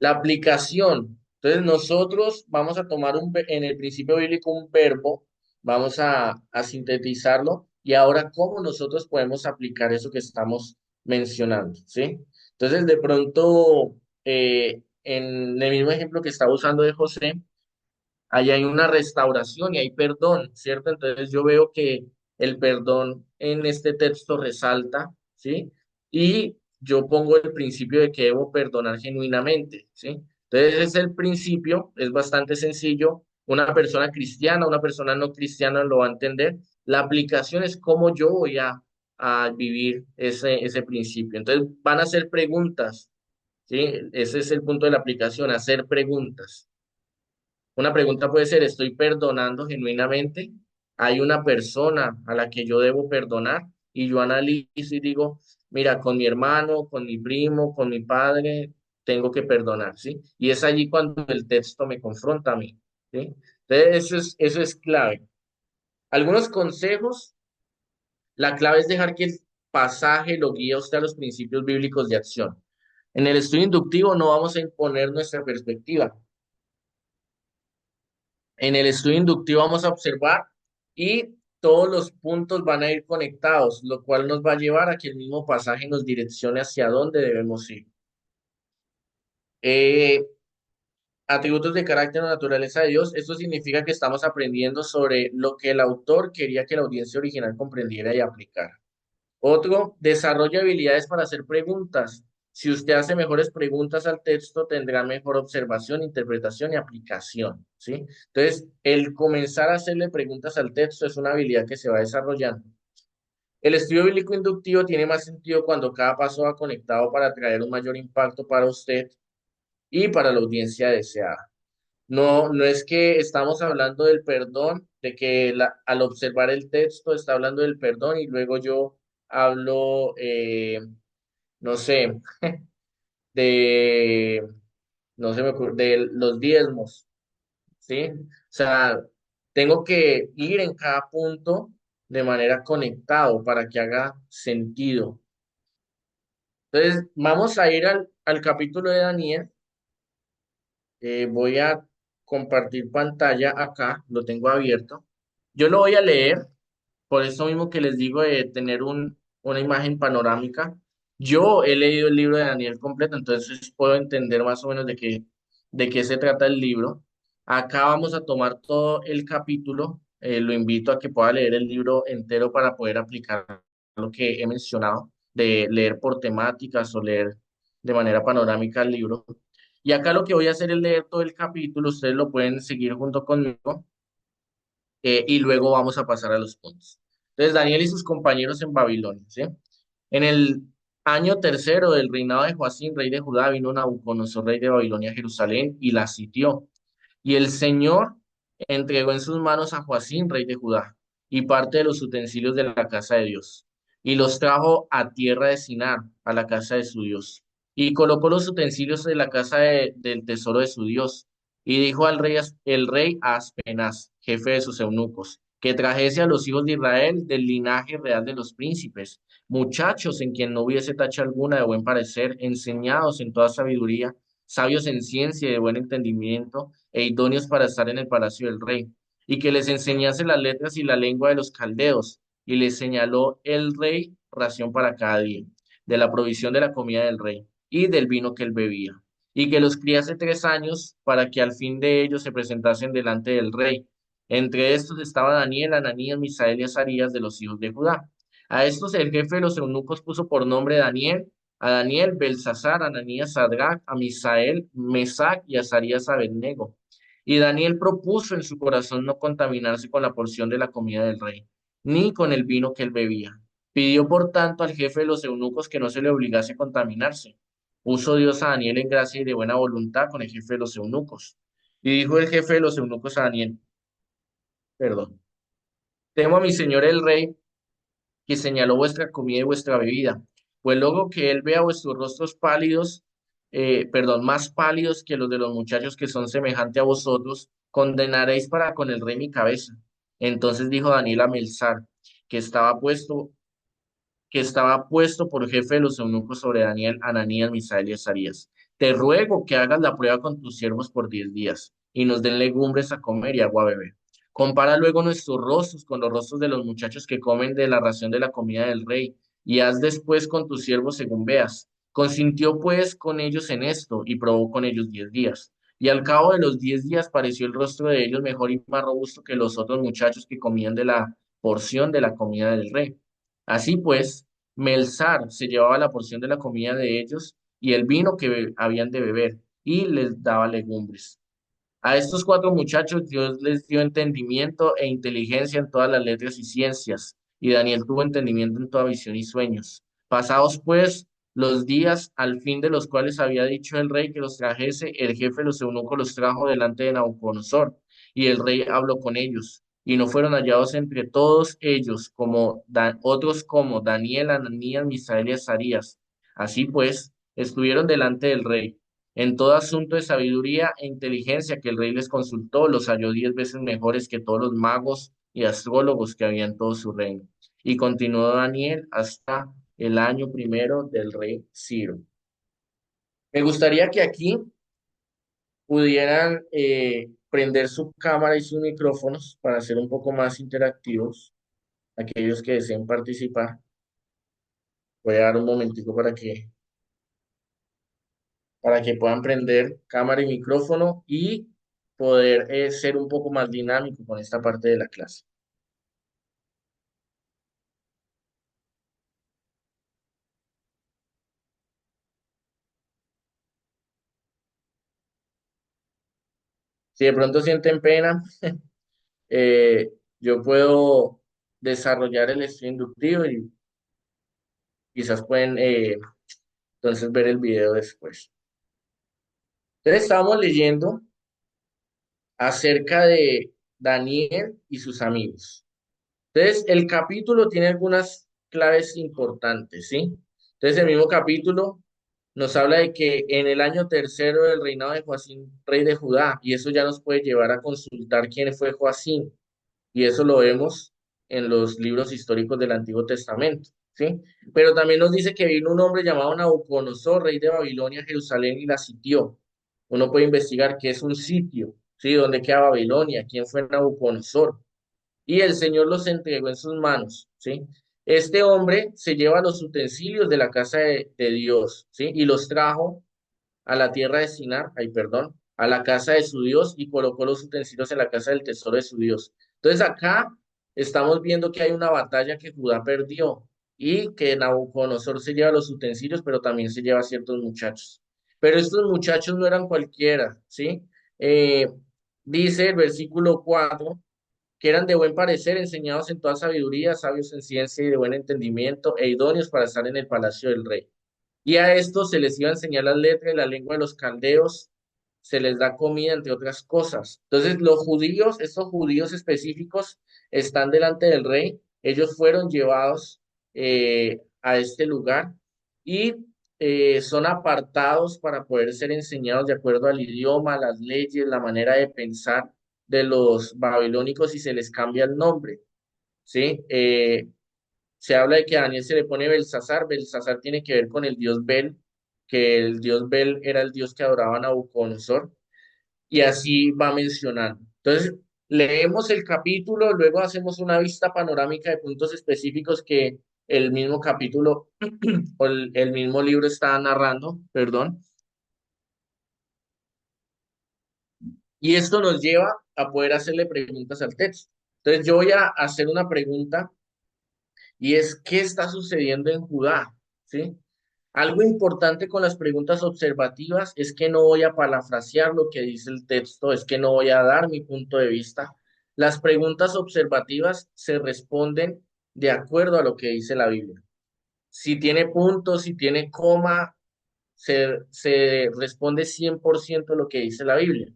La aplicación. Entonces nosotros vamos a tomar en el principio bíblico un verbo, vamos a sintetizarlo y ahora cómo nosotros podemos aplicar eso que estamos mencionando, ¿sí? Entonces de pronto, en el mismo ejemplo que estaba usando de José, ahí hay una restauración y hay perdón, ¿cierto? Entonces yo veo que el perdón en este texto resalta, ¿sí? Y yo pongo el principio de que debo perdonar genuinamente, ¿sí? Entonces ese es el principio, es bastante sencillo. Una persona cristiana, una persona no cristiana lo va a entender. La aplicación es cómo yo voy a vivir ese principio. Entonces van a hacer preguntas, ¿sí? Ese es el punto de la aplicación, hacer preguntas. Una pregunta puede ser, ¿estoy perdonando genuinamente? ¿Hay una persona a la que yo debo perdonar? Y yo analizo y digo, mira, con mi hermano, con mi primo, con mi padre, tengo que perdonar, ¿sí? Y es allí cuando el texto me confronta a mí, ¿sí? Entonces, eso es clave. Algunos consejos, la clave es dejar que el pasaje lo guíe a usted a los principios bíblicos de acción. En el estudio inductivo no vamos a imponer nuestra perspectiva. En el estudio inductivo vamos a observar y todos los puntos van a ir conectados, lo cual nos va a llevar a que el mismo pasaje nos direccione hacia dónde debemos ir. Eh, Atributos de carácter o naturaleza de Dios, esto significa que estamos aprendiendo sobre lo que el autor quería que la audiencia original comprendiera y aplicara. Otro, desarrolla habilidades para hacer preguntas. Si usted hace mejores preguntas al texto, tendrá mejor observación, interpretación y aplicación, ¿sí? Entonces, el comenzar a hacerle preguntas al texto es una habilidad que se va desarrollando. El estudio bíblico inductivo tiene más sentido cuando cada paso va conectado para traer un mayor impacto para usted y para la audiencia deseada. No, no es que estamos hablando del perdón, de que al observar el texto está hablando del perdón y luego yo hablo, no sé, de, no se me ocurre, de los diezmos, ¿sí? O sea, tengo que ir en cada punto de manera conectado para que haga sentido. Entonces, vamos a ir al capítulo de Daniel. Voy a compartir pantalla acá, lo tengo abierto. Yo lo voy a leer, por eso mismo que les digo de tener una imagen panorámica. Yo he leído el libro de Daniel completo, entonces puedo entender más o menos de qué se trata el libro. Acá vamos a tomar todo el capítulo. Lo invito a que pueda leer el libro entero para poder aplicar lo que he mencionado, de leer por temáticas o leer de manera panorámica el libro. Y acá lo que voy a hacer es leer todo el capítulo, ustedes lo pueden seguir junto conmigo y luego vamos a pasar a los puntos. Entonces, Daniel y sus compañeros en Babilonia, ¿sí? En el año tercero del reinado de Joacín, rey de Judá, vino Nabucodonosor, rey de Babilonia, a Jerusalén y la sitió. Y el Señor entregó en sus manos a Joacín, rey de Judá, y parte de los utensilios de la casa de Dios, y los trajo a tierra de Sinar, a la casa de su Dios, y colocó los utensilios de la casa del tesoro de su Dios, y dijo al rey, el rey a Aspenaz, jefe de sus eunucos, que trajese a los hijos de Israel del linaje real de los príncipes, muchachos en quien no hubiese tacha alguna de buen parecer, enseñados en toda sabiduría, sabios en ciencia y de buen entendimiento, e idóneos para estar en el palacio del rey, y que les enseñase las letras y la lengua de los caldeos, y les señaló el rey ración para cada día, de la provisión de la comida del rey, y del vino que él bebía, y que los criase 3 años para que al fin de ellos se presentasen delante del rey. Entre estos estaba Daniel, Ananías, Misael y Azarías de los hijos de Judá. A estos el jefe de los eunucos puso por nombre Daniel, a Daniel, Belsasar, Ananías, Sadrach, a Misael, Mesac y Azarías Abednego. Y Daniel propuso en su corazón no contaminarse con la porción de la comida del rey, ni con el vino que él bebía. Pidió por tanto al jefe de los eunucos que no se le obligase a contaminarse. Puso Dios a Daniel en gracia y de buena voluntad con el jefe de los eunucos. Y dijo el jefe de los eunucos a Daniel, perdón, temo a mi señor el rey, que señaló vuestra comida y vuestra bebida. Pues luego que él vea vuestros rostros pálidos, perdón, más pálidos que los de los muchachos que son semejantes a vosotros, condenaréis para con el rey mi cabeza. Entonces dijo Daniel a Melzar, que estaba puesto, que estaba puesto por jefe de los eunucos sobre Daniel, Ananías, Misael y Azarías. Te ruego que hagas la prueba con tus siervos por 10 días, y nos den legumbres a comer y agua a beber. Compara luego nuestros rostros con los rostros de los muchachos que comen de la ración de la comida del rey, y haz después con tus siervos según veas. Consintió pues con ellos en esto, y probó con ellos 10 días. Y al cabo de los 10 días pareció el rostro de ellos mejor y más robusto que los otros muchachos que comían de la porción de la comida del rey. Así pues, Melzar se llevaba la porción de la comida de ellos y el vino que habían de beber, y les daba legumbres. A estos 4 muchachos Dios les dio entendimiento e inteligencia en todas las letras y ciencias, y Daniel tuvo entendimiento en toda visión y sueños. Pasados pues los días al fin de los cuales había dicho el rey que los trajese, el jefe de los eunucos los trajo delante de Nabucodonosor, y el rey habló con ellos. Y no fueron hallados entre todos ellos como otros como Daniel, Ananías, Misael y Azarías. Así pues, estuvieron delante del rey. En todo asunto de sabiduría e inteligencia que el rey les consultó, los halló 10 veces mejores que todos los magos y astrólogos que había en todo su reino. Y continuó Daniel hasta el año primero del rey Ciro. Me gustaría que aquí pudieran prender su cámara y sus micrófonos para ser un poco más interactivos, aquellos que deseen participar. Voy a dar un momentico para que puedan prender cámara y micrófono y poder ser un poco más dinámico con esta parte de la clase. Si de pronto sienten pena, yo puedo desarrollar el estudio inductivo y quizás pueden entonces ver el video después. Entonces estábamos leyendo acerca de Daniel y sus amigos. Entonces el capítulo tiene algunas claves importantes, ¿sí? Entonces el mismo capítulo nos habla de que en el año tercero del reinado de Joacín, rey de Judá, y eso ya nos puede llevar a consultar quién fue Joacín, y eso lo vemos en los libros históricos del Antiguo Testamento, ¿sí? Pero también nos dice que vino un hombre llamado Nabucodonosor, rey de Babilonia, a Jerusalén y la sitió. Uno puede investigar qué es un sitio, ¿sí? ¿Dónde queda Babilonia? ¿Quién fue Nabucodonosor? Y el Señor los entregó en sus manos, ¿sí? Este hombre se lleva los utensilios de la casa de Dios, ¿sí? Y los trajo a la tierra de Sinar, ay, perdón, a la casa de su Dios y colocó los utensilios en la casa del tesoro de su Dios. Entonces acá estamos viendo que hay una batalla que Judá perdió y que Nabucodonosor se lleva los utensilios, pero también se lleva a ciertos muchachos. Pero estos muchachos no eran cualquiera, ¿sí? Eh, Dice el versículo 4 que eran de buen parecer, enseñados en toda sabiduría, sabios en ciencia y de buen entendimiento, e idóneos para estar en el palacio del rey. Y a estos se les iba a enseñar las letras y la lengua de los caldeos, se les da comida, entre otras cosas. Entonces, los judíos, estos judíos específicos, están delante del rey. Ellos fueron llevados a este lugar y son apartados para poder ser enseñados de acuerdo al idioma, las leyes, la manera de pensar de los babilónicos y se les cambia el nombre. ¿Sí? Se habla de que a Daniel se le pone Belsasar. Belsasar tiene que ver con el dios Bel, que el dios Bel era el dios que adoraba a Nabucodonosor, y así va mencionando. Entonces, leemos el capítulo, luego hacemos una vista panorámica de puntos específicos que el mismo capítulo o el mismo libro está narrando, perdón, y esto nos lleva a poder hacerle preguntas al texto. Entonces, yo voy a hacer una pregunta y es, ¿qué está sucediendo en Judá? ¿Sí? Algo importante con las preguntas observativas es que no voy a parafrasear lo que dice el texto, es que no voy a dar mi punto de vista. Las preguntas observativas se responden de acuerdo a lo que dice la Biblia. Si tiene puntos, si tiene coma, se responde 100% lo que dice la Biblia.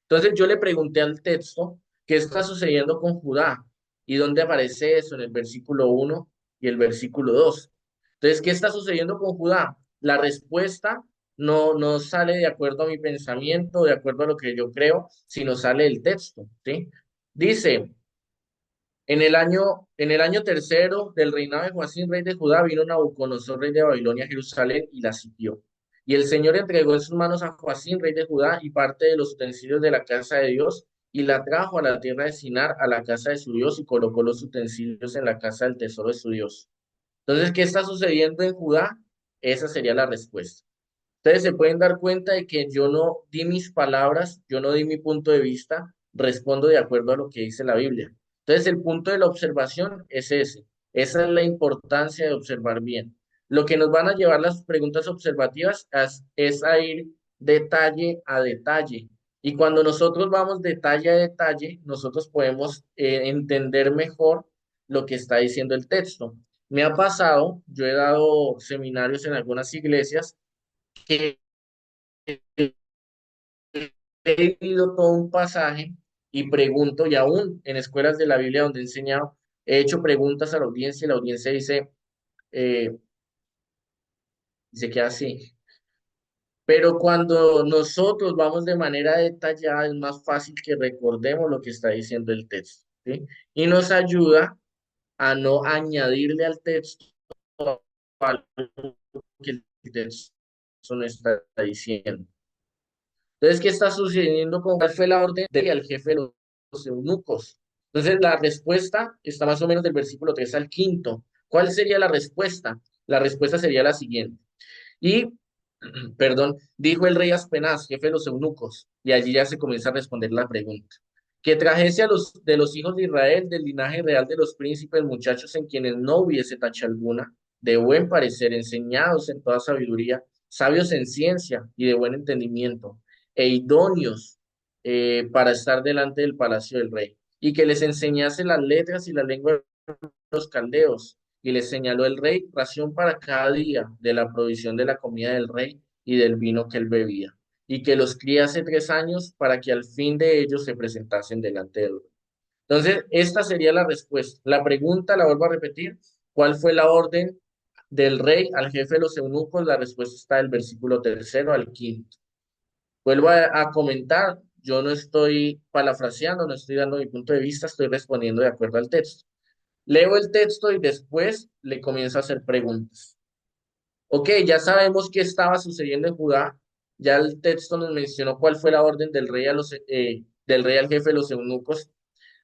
Entonces yo le pregunté al texto, ¿qué está sucediendo con Judá? ¿Y dónde aparece eso en el versículo 1 y el versículo 2? Entonces, ¿qué está sucediendo con Judá? La respuesta no sale de acuerdo a mi pensamiento, de acuerdo a lo que yo creo, sino sale del texto, ¿sí? Dice, en el año tercero del reinado de Joacín, rey de Judá, vino Nabucodonosor, rey de Babilonia, a Jerusalén y la sitió. Y el Señor entregó en sus manos a Joacín, rey de Judá, y parte de los utensilios de la casa de Dios, y la trajo a la tierra de Sinar, a la casa de su Dios, y colocó los utensilios en la casa del tesoro de su Dios. Entonces, ¿qué está sucediendo en Judá? Esa sería la respuesta. Ustedes se pueden dar cuenta de que yo no di mis palabras, yo no di mi punto de vista, respondo de acuerdo a lo que dice la Biblia. Entonces, el punto de la observación es ese. Esa es la importancia de observar bien. Lo que nos van a llevar las preguntas observativas es a ir detalle a detalle. Y cuando nosotros vamos detalle a detalle, nosotros podemos entender mejor lo que está diciendo el texto. Me ha pasado, yo he dado seminarios en algunas iglesias que he leído todo un pasaje y pregunto, y aún en escuelas de la Biblia donde he enseñado, he hecho preguntas a la audiencia y la audiencia eh, dice que así. Pero cuando nosotros vamos de manera detallada, es más fácil que recordemos lo que está diciendo el texto, ¿sí? Y nos ayuda a no añadirle al texto algo que el texto no está diciendo. Entonces, ¿qué está sucediendo con cuál fue la orden de al jefe de los eunucos? Entonces, la respuesta está más o menos del versículo 3 al quinto. ¿Cuál sería la respuesta? La respuesta sería la siguiente. Y, perdón, dijo el rey Aspenaz, jefe de los eunucos, y allí ya se comienza a responder la pregunta. Que trajese a los de los hijos de Israel, del linaje real de los príncipes, muchachos en quienes no hubiese tacha alguna, de buen parecer, enseñados en toda sabiduría, sabios en ciencia y de buen entendimiento, e idóneos para estar delante del palacio del rey y que les enseñase las letras y la lengua de los caldeos. Y les señaló el rey ración para cada día de la provisión de la comida del rey y del vino que él bebía, y que los criase 3 años para que al fin de ellos se presentasen delante del rey. Entonces, esta sería la respuesta. La pregunta, la vuelvo a repetir, ¿cuál fue la orden del rey al jefe de los eunucos? La respuesta está del versículo 3 al 5. Vuelvo a comentar, yo no estoy parafraseando, no estoy dando mi punto de vista, estoy respondiendo de acuerdo al texto. Leo el texto y después le comienzo a hacer preguntas. Ok, ya sabemos qué estaba sucediendo en Judá, ya el texto nos mencionó cuál fue la orden del rey al jefe de los eunucos.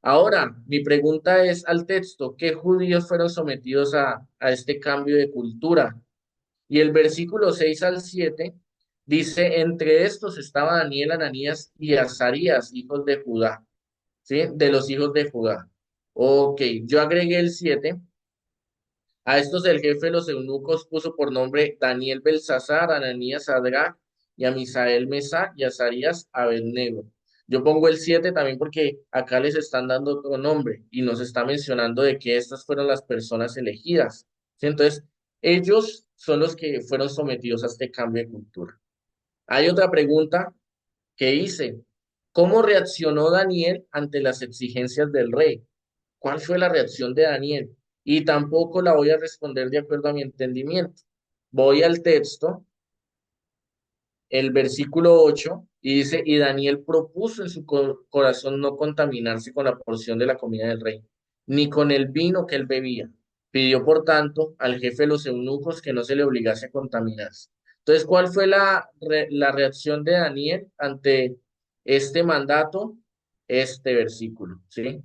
Ahora, mi pregunta es al texto, ¿qué judíos fueron sometidos a este cambio de cultura? Y el versículo 6 al 7 dice, entre estos estaba Daniel, Ananías y Azarías, hijos de Judá, ¿sí? De los hijos de Judá. Ok, yo agregué el 7. A estos el jefe de los eunucos puso por nombre Daniel Belsasar, Ananías Sadrach, y a Misael Mesac y a Azarías Abednego. Yo pongo el 7 también porque acá les están dando otro nombre y nos está mencionando de que estas fueron las personas elegidas. ¿Sí? Entonces, ellos son los que fueron sometidos a este cambio de cultura. Hay otra pregunta que hice. ¿Cómo reaccionó Daniel ante las exigencias del rey? ¿Cuál fue la reacción de Daniel? Y tampoco la voy a responder de acuerdo a mi entendimiento. Voy al texto, el versículo 8 y dice, y Daniel propuso en su corazón no contaminarse con la porción de la comida del rey, ni con el vino que él bebía. Pidió, por tanto, al jefe de los eunucos que no se le obligase a contaminarse. Entonces, ¿cuál fue la reacción de Daniel ante este mandato? Este versículo, ¿sí?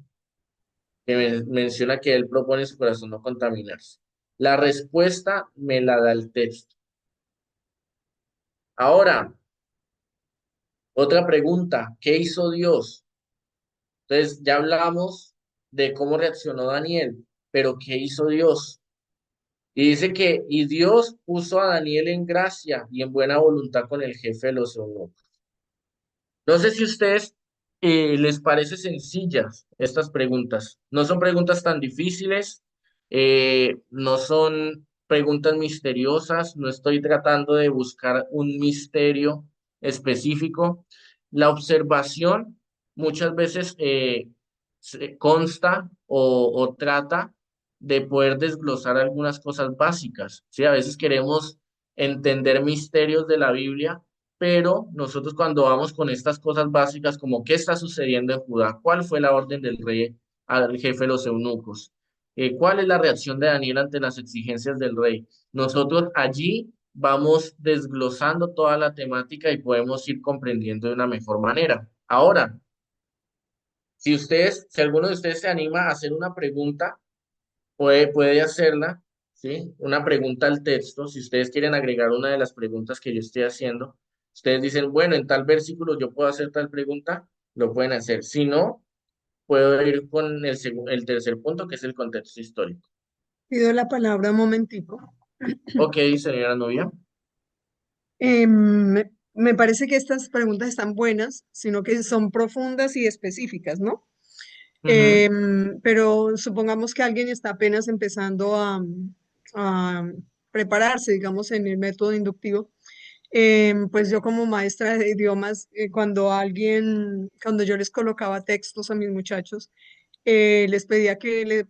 Que menciona que él propone en su corazón no contaminarse. La respuesta me la da el texto. Ahora, otra pregunta, ¿qué hizo Dios? Entonces, ya hablamos de cómo reaccionó Daniel, pero ¿qué hizo Dios? Y dice y Dios puso a Daniel en gracia y en buena voluntad con el jefe de los eunucos. No sé si a ustedes les parece sencillas estas preguntas. No son preguntas tan difíciles, no son preguntas misteriosas, no estoy tratando de buscar un misterio específico. La observación muchas veces consta o trata de poder desglosar algunas cosas básicas. ¿Sí? A veces queremos entender misterios de la Biblia, pero nosotros cuando vamos con estas cosas básicas, como qué está sucediendo en Judá, cuál fue la orden del rey al jefe de los eunucos, cuál es la reacción de Daniel ante las exigencias del rey, nosotros allí vamos desglosando toda la temática y podemos ir comprendiendo de una mejor manera. Ahora, si alguno de ustedes se anima a hacer una pregunta, puede hacerla, ¿sí? Una pregunta al texto. Si ustedes quieren agregar una de las preguntas que yo estoy haciendo, ustedes dicen, bueno, en tal versículo yo puedo hacer tal pregunta, lo pueden hacer. Si no, puedo ir con el tercer punto, que es el contexto histórico. Pido la palabra un momentico. Ok, señora novia. Me parece que estas preguntas están buenas, sino que son profundas y específicas, ¿no? Ujú. Pero supongamos que alguien está apenas empezando a prepararse, digamos, en el método inductivo. Pues yo como maestra de idiomas, cuando yo les colocaba textos a mis muchachos, les pedía que le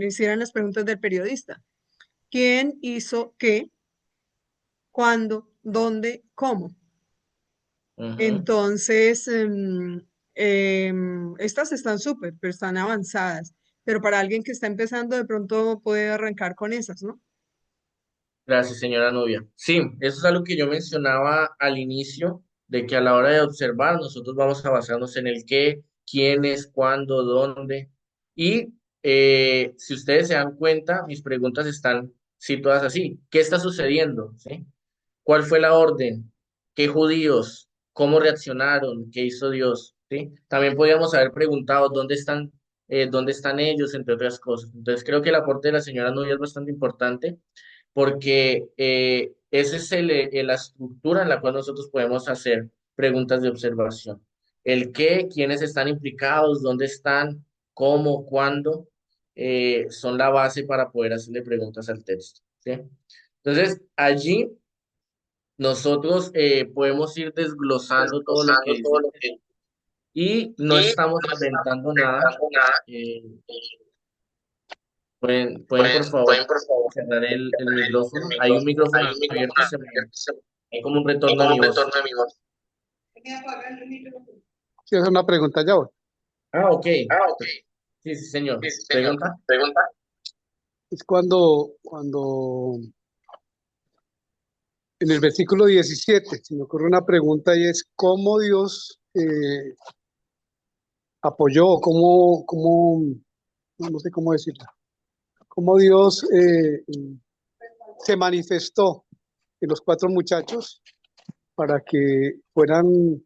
hicieran las preguntas del periodista. ¿Quién hizo qué? ¿Cuándo? ¿Dónde? ¿Cómo? Ujú. Entonces, estas están súper, pero están avanzadas. Pero para alguien que está empezando, de pronto puede arrancar con esas, ¿no? Gracias, señora novia. Sí, eso es algo que yo mencionaba al inicio, de que a la hora de observar nosotros vamos a basarnos en el qué, quiénes, cuándo, dónde. Y si ustedes se dan cuenta, mis preguntas están situadas así. ¿Qué está sucediendo? ¿Sí? ¿Cuál fue la orden? ¿Qué judíos? ¿Cómo reaccionaron? ¿Qué hizo Dios? ¿Sí? También podríamos haber preguntado dónde están ellos, entre otras cosas. Entonces creo que el aporte de la señora novia es bastante importante porque esa es la estructura en la cual nosotros podemos hacer preguntas de observación. El qué, quiénes están implicados, dónde están, cómo, cuándo, son la base para poder hacerle preguntas al texto, ¿sí? Entonces, allí nosotros podemos ir desglosando todo lo que Desglosando dice todo el lo texto que y no y estamos no estamos inventando nada. inventando nada. Eh, pueden por favor Pueden por favor cerrar el el micrófono. Hay un micrófono. Hay micrófono un micrófono abierto, abierto. hay como un Hay retorno a como mi un voz. retorno de mi voz. Sí, es una pregunta ya. Ah, ok. Ah, ok. Sí, sí, señor. Sí, sí, señor. Pregunta. Pregunta. Es cuando en el versículo 17 se me ocurre una pregunta y es cómo Dios apoyó, no sé cómo decirlo, cómo Dios se manifestó en los cuatro muchachos para que fueran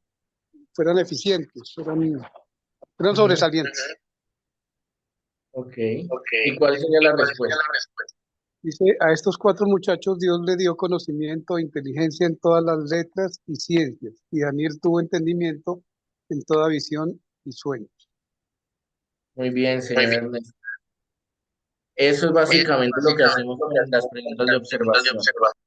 eficientes, fueran Ujú. sobresalientes. Ok. Ok. ¿Y cuál sería ¿Y la cuál sería respuesta? la respuesta? Dice, a estos cuatro muchachos Dios le dio conocimiento e inteligencia en todas las letras y ciencias, y Daniel tuvo entendimiento en toda visión y sueño. Muy bien, Muy señor bien. Ernesto. Eso es Eso es básicamente lo que básicamente hacemos lo que con las hacemos con preguntas de las preguntas de observación. observación.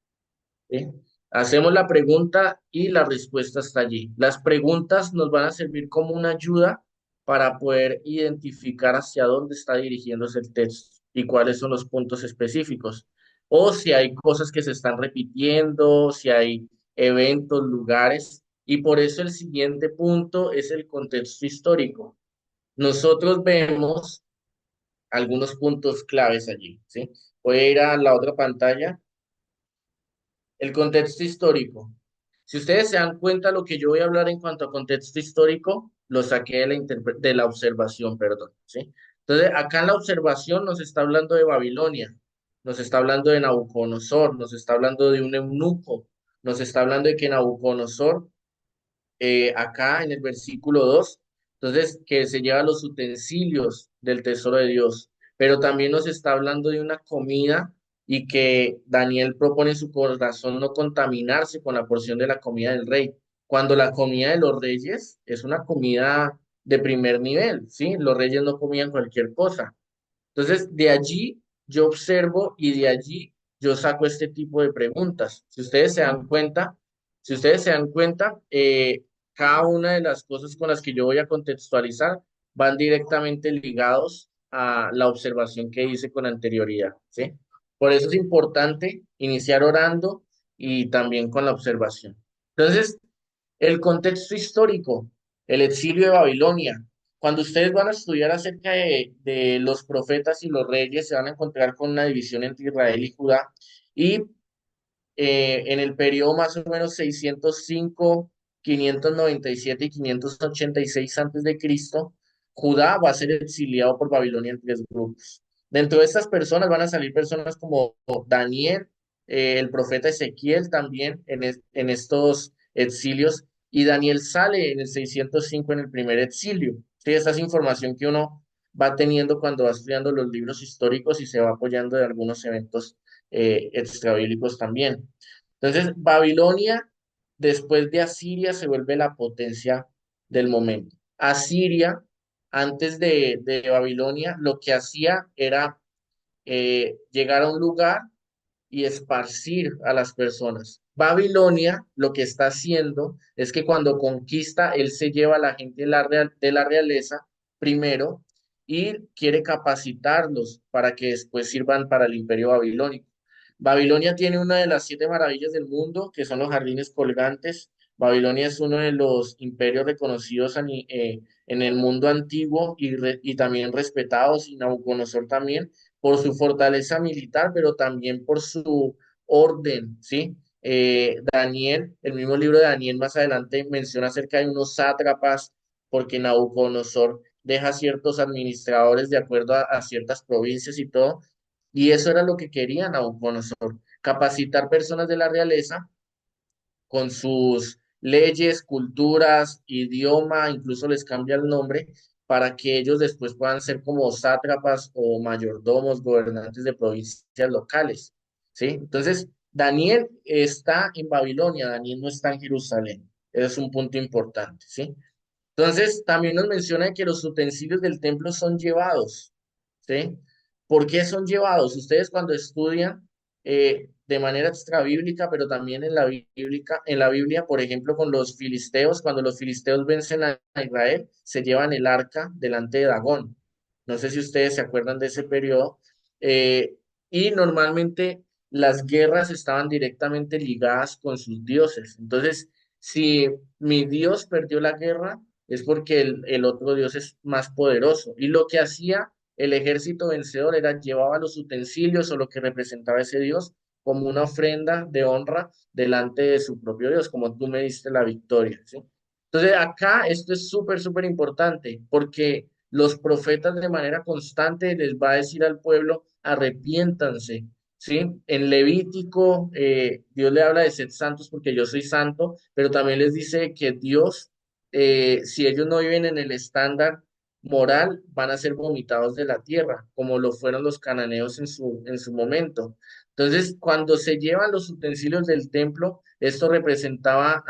¿Sí? Hacemos la pregunta y la respuesta está allí. Las preguntas nos van a servir como una ayuda para poder identificar hacia dónde está dirigiéndose el texto y cuáles son los puntos específicos. O si hay cosas que se están repitiendo, si hay eventos, lugares. Y por eso el siguiente punto es el contexto histórico. Nosotros vemos algunos puntos claves allí, ¿sí? Voy a ir a la otra pantalla. El contexto histórico. Si ustedes se dan cuenta, lo que yo voy a hablar en cuanto a contexto histórico, lo saqué de la observación, perdón, ¿sí? Entonces, acá en la observación nos está hablando de Babilonia, nos está hablando de Nabucodonosor, nos está hablando de un eunuco, nos está hablando de que Nabucodonosor acá en el versículo 2 entonces que se lleva los utensilios del tesoro de Dios, pero también nos está hablando de una comida y que Daniel propone en su corazón no contaminarse con la porción de la comida del rey, cuando la comida de los reyes es una comida de primer nivel, ¿sí? Los reyes no comían cualquier cosa. Entonces, de allí yo observo y de allí yo saco este tipo de preguntas. Si ustedes se dan cuenta, cada una de las cosas con las que yo voy a contextualizar van directamente ligados a la observación que hice con anterioridad, ¿sí? Por eso es importante iniciar orando y también con la observación. Entonces, el contexto histórico, el exilio de Babilonia. Cuando ustedes van a estudiar acerca de los profetas y los reyes, se van a encontrar con una división entre Israel y Judá. Y en el periodo más o menos 605, 597 y 586 antes de Cristo, Judá va a ser exiliado por Babilonia en tres grupos. Dentro de estas personas van a salir personas como Daniel, el profeta Ezequiel también en estos exilios, y Daniel sale en el 605 en el primer exilio. Sí, esa es información que uno va teniendo cuando va estudiando los libros históricos y se va apoyando de algunos eventos extrabíblicos también. Entonces, Babilonia, después de Asiria, se vuelve la potencia del momento. Asiria, antes de Babilonia, lo que hacía era llegar a un lugar y esparcir a las personas. Babilonia lo que está haciendo es que cuando conquista, él se lleva a la gente de la realeza primero y quiere capacitarlos para que después sirvan para el imperio babilónico. Babilonia tiene una de las siete maravillas del mundo, que son los jardines colgantes. Babilonia es uno de los imperios reconocidos en el mundo antiguo y también respetados, y Nabucodonosor también por su fortaleza militar, pero también por su orden, ¿sí? Daniel, el mismo libro de Daniel más adelante menciona acerca de unos sátrapas, porque Nabucodonosor deja ciertos administradores de acuerdo a ciertas provincias y todo, y eso era lo que quería Nabucodonosor, capacitar personas de la realeza con sus leyes, culturas, idioma, incluso les cambia el nombre para que ellos después puedan ser como sátrapas o mayordomos, gobernantes de provincias locales, ¿sí? Entonces, Daniel está en Babilonia, Daniel no está en Jerusalén. Ese es un punto importante, ¿sí? Entonces, también nos menciona que los utensilios del templo son llevados, ¿sí? ¿Por qué son llevados? Ustedes cuando estudian de manera extrabíblica, pero también en la Biblia, por ejemplo, con los filisteos, cuando los filisteos vencen a Israel, se llevan el arca delante de Dagón. No sé si ustedes se acuerdan de ese periodo. eh, y normalmente las guerras estaban directamente ligadas con sus dioses. Entonces, si mi Dios perdió la guerra, es porque el otro Dios es más poderoso. Y lo que hacía el ejército vencedor era llevaba los utensilios o lo que representaba ese Dios como una ofrenda de honra delante de su propio Dios, como tú me diste la victoria, ¿sí? Entonces acá esto es súper, súper importante porque los profetas de manera constante les va a decir al pueblo, arrepiéntanse, ¿sí? En Levítico, Dios le habla de ser santos porque yo soy santo, pero también les dice que Dios, si ellos no viven en el estándar moral, van a ser vomitados de la tierra, como lo fueron los cananeos en su momento. Entonces, cuando se llevan los utensilios del templo, esto representaba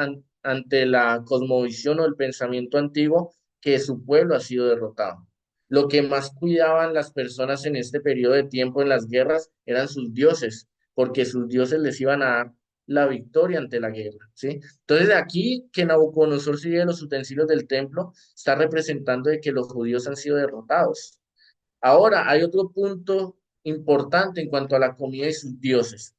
ante la cosmovisión o el pensamiento antiguo que su pueblo ha sido derrotado. Lo que más cuidaban las personas en este periodo de tiempo en las guerras eran sus dioses, porque sus dioses les iban a dar la victoria ante la guerra, ¿sí? Entonces, de aquí que Nabucodonosor sigue los utensilios del templo, está representando de que los judíos han sido derrotados. Ahora, hay otro punto importante en cuanto a la comida y sus dioses.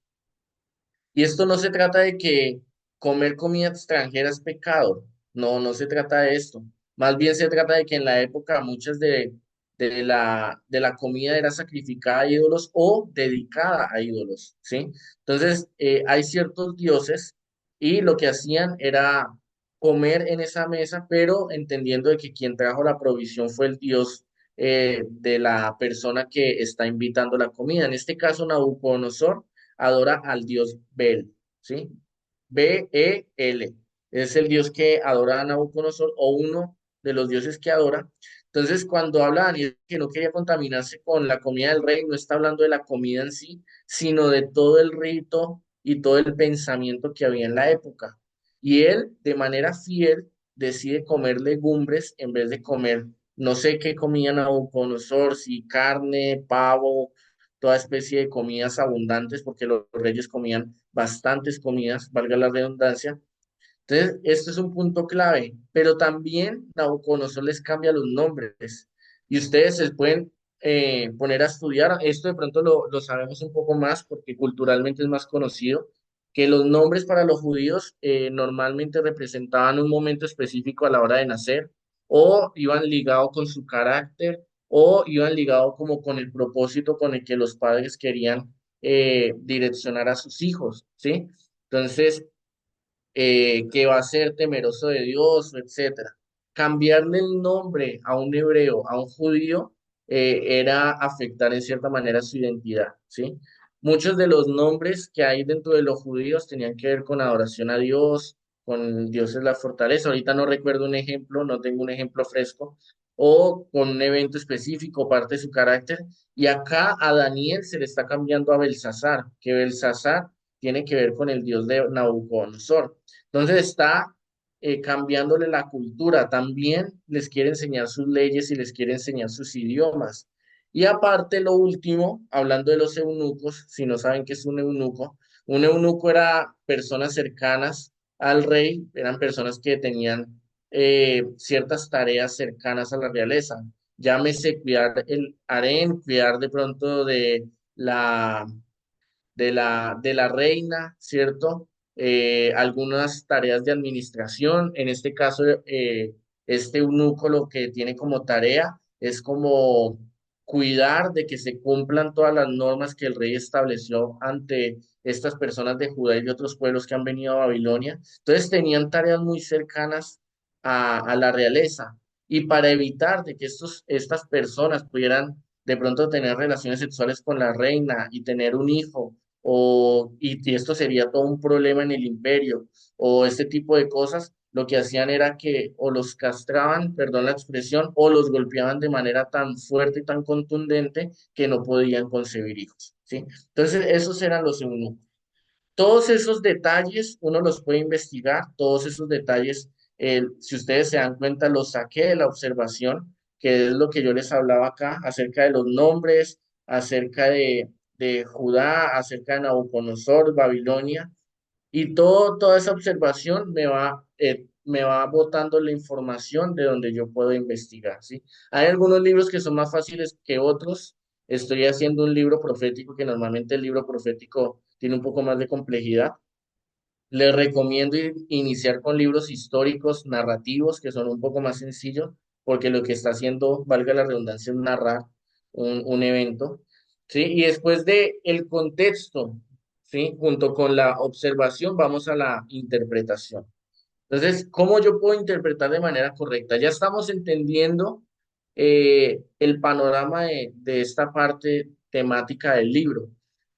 Y esto no se trata de que comer comida extranjera es pecado. No, no se trata de esto. Más bien se trata de que en la época muchas de la comida era sacrificada a ídolos o dedicada a ídolos, ¿sí? Entonces, hay ciertos dioses y lo que hacían era comer en esa mesa, pero entendiendo de que quien trajo la provisión fue el Dios de la persona que está invitando la comida. En este caso, Nabucodonosor adora al dios Bel, ¿sí? B-E-L. Es el dios que adora a Nabucodonosor o uno de los dioses que adora. Entonces, cuando habla Daniel que no quería contaminarse con la comida del rey, no está hablando de la comida en sí, sino de todo el rito y todo el pensamiento que había en la época. Y él, de manera fiel, decide comer legumbres en vez de comer, no sé qué comía Nabucodonosor, si carne, pavo, toda especie de comidas abundantes, porque los reyes comían bastantes comidas, valga la redundancia. Entonces, esto es un punto clave, pero también Nabucodonosor les cambia los nombres y ustedes se pueden poner a estudiar. Esto de pronto lo sabemos un poco más porque culturalmente es más conocido, que los nombres para los judíos normalmente representaban un momento específico a la hora de nacer o iban ligados con su carácter o iban ligados como con el propósito con el que los padres querían direccionar a sus hijos, ¿sí? Entonces, que va a ser temeroso de Dios, etcétera. Cambiarle el nombre a un hebreo, a un judío, era afectar en cierta manera su identidad, ¿sí? Muchos de los nombres que hay dentro de los judíos tenían que ver con adoración a Dios, con Dios es la fortaleza. Ahorita no recuerdo un ejemplo, no tengo un ejemplo fresco, o con un evento específico, parte de su carácter. Y acá a Daniel se le está cambiando a Belsasar, que Belsasar tiene que ver con el dios de Nabucodonosor. Entonces está cambiándole la cultura. También les quiere enseñar sus leyes y les quiere enseñar sus idiomas. Y aparte, lo último, hablando de los eunucos, si no saben qué es un eunuco era personas cercanas al rey, eran personas que tenían ciertas tareas cercanas a la realeza. Llámese cuidar el harén, cuidar de pronto la de la reina, ¿cierto? Algunas tareas de administración, en este caso, este eunuco lo que tiene como tarea es como cuidar de que se cumplan todas las normas que el rey estableció ante estas personas de Judá y de otros pueblos que han venido a Babilonia. Entonces tenían tareas muy cercanas a la realeza y para evitar de que estas personas pudieran de pronto tener relaciones sexuales con la reina y tener un hijo y esto sería todo un problema en el imperio, o este tipo de cosas, lo que hacían era que o los castraban, perdón la expresión, o los golpeaban de manera tan fuerte y tan contundente que no podían concebir hijos, ¿sí? Entonces, esos eran los eunucos. Todos esos detalles uno los puede investigar, todos esos detalles Si ustedes se dan cuenta, lo saqué de la observación, que es lo que yo les hablaba acá, acerca de los nombres, acerca de Judá, acerca de Nabucodonosor, Babilonia, y toda esa observación me va botando la información de donde yo puedo investigar, ¿sí? Hay algunos libros que son más fáciles que otros. Estoy haciendo un libro profético, que normalmente el libro profético tiene un poco más de complejidad. Les recomiendo iniciar con libros históricos, narrativos, que son un poco más sencillos, porque lo que está haciendo, valga la redundancia, es narrar un evento, ¿sí? Y después de el contexto, ¿sí? Junto con la observación, vamos a la interpretación. Entonces, ¿cómo yo puedo interpretar de manera correcta? Ya estamos entendiendo el panorama de esta parte temática del libro.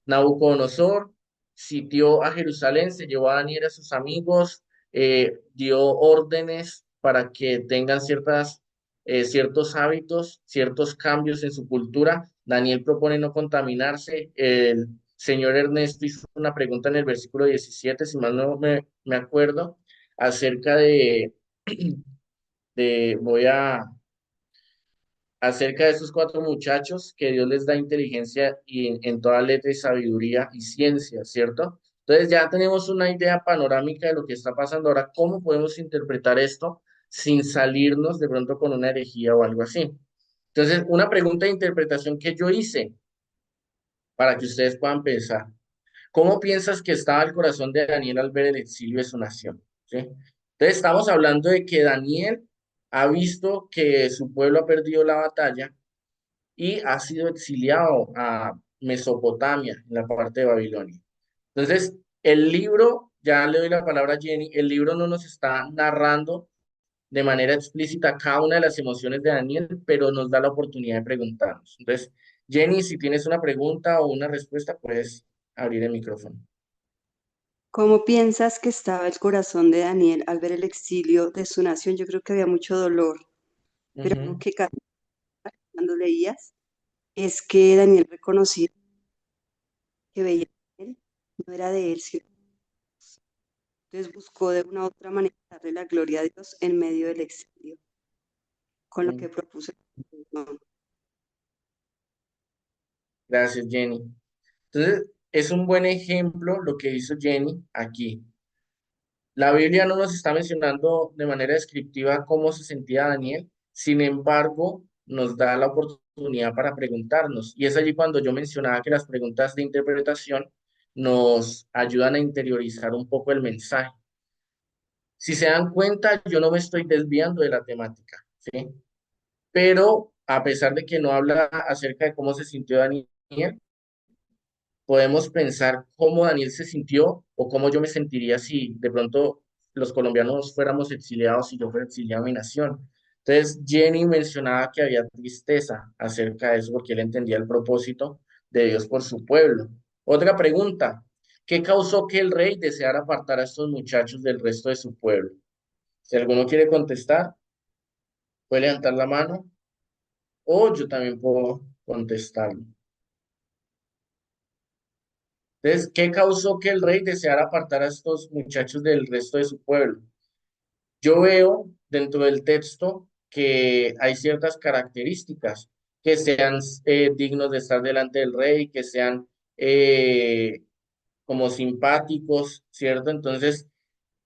Nabucodonosor sitió a Jerusalén, se llevó a Daniel y a sus amigos, dio órdenes para que tengan ciertos hábitos, ciertos cambios en su cultura. Daniel propone no contaminarse. El señor Ernesto hizo una pregunta en el versículo 17, si mal no me acuerdo, acerca de, voy a, acerca de esos cuatro muchachos que Dios les da inteligencia y en toda letra y sabiduría y ciencia, ¿cierto? Entonces ya tenemos una idea panorámica de lo que está pasando ahora, cómo podemos interpretar esto sin salirnos de pronto con una herejía o algo así. Entonces, una pregunta de interpretación que yo hice para que ustedes puedan pensar. ¿Cómo piensas que estaba el corazón de Daniel al ver el exilio de su nación? ¿Sí? Entonces estamos hablando de que Daniel ha visto que su pueblo ha perdido la batalla y ha sido exiliado a Mesopotamia, en la parte de Babilonia. Entonces, el libro, ya le doy la palabra a Jenny, el libro no nos está narrando de manera explícita cada una de las emociones de Daniel, pero nos da la oportunidad de preguntarnos. Entonces, Jenny, si tienes una pregunta o una respuesta, puedes abrir el micrófono. ¿Cómo piensas que estaba el corazón de Daniel al ver el exilio de su nación? Yo creo que había mucho dolor, pero algo Ujú. que cuando leías es que Daniel reconocía que veía en él, no era de él, sino entonces buscó de una u otra manera darle la gloria a Dios en medio del exilio, con lo que Sí. propuso. No, Gracias, Jenny. Entonces, es un buen ejemplo lo que hizo Jenny aquí. La Biblia no nos está mencionando de manera descriptiva cómo se sentía Daniel, sin embargo, nos da la oportunidad para preguntarnos. Y es allí cuando yo mencionaba que las preguntas de interpretación nos ayudan a interiorizar un poco el mensaje. Si se dan cuenta, yo no me estoy desviando de la temática, ¿sí? Pero a pesar de que no habla acerca de cómo se sintió Daniel, podemos pensar cómo Daniel se sintió o cómo yo me sentiría si de pronto los colombianos fuéramos exiliados y yo fuera exiliado a mi nación. Entonces, Jenny mencionaba que había tristeza acerca de eso porque él entendía el propósito de Dios por su pueblo. Otra pregunta, ¿qué causó que el rey deseara apartar a estos muchachos del resto de su pueblo? Si alguno quiere contestar, puede levantar la mano o yo también puedo contestarlo. Entonces, ¿qué causó que el rey deseara apartar a estos muchachos del resto de su pueblo? Yo veo dentro del texto que hay ciertas características que sean dignos de estar delante del rey, que sean eh, como simpáticos, ¿cierto? Entonces,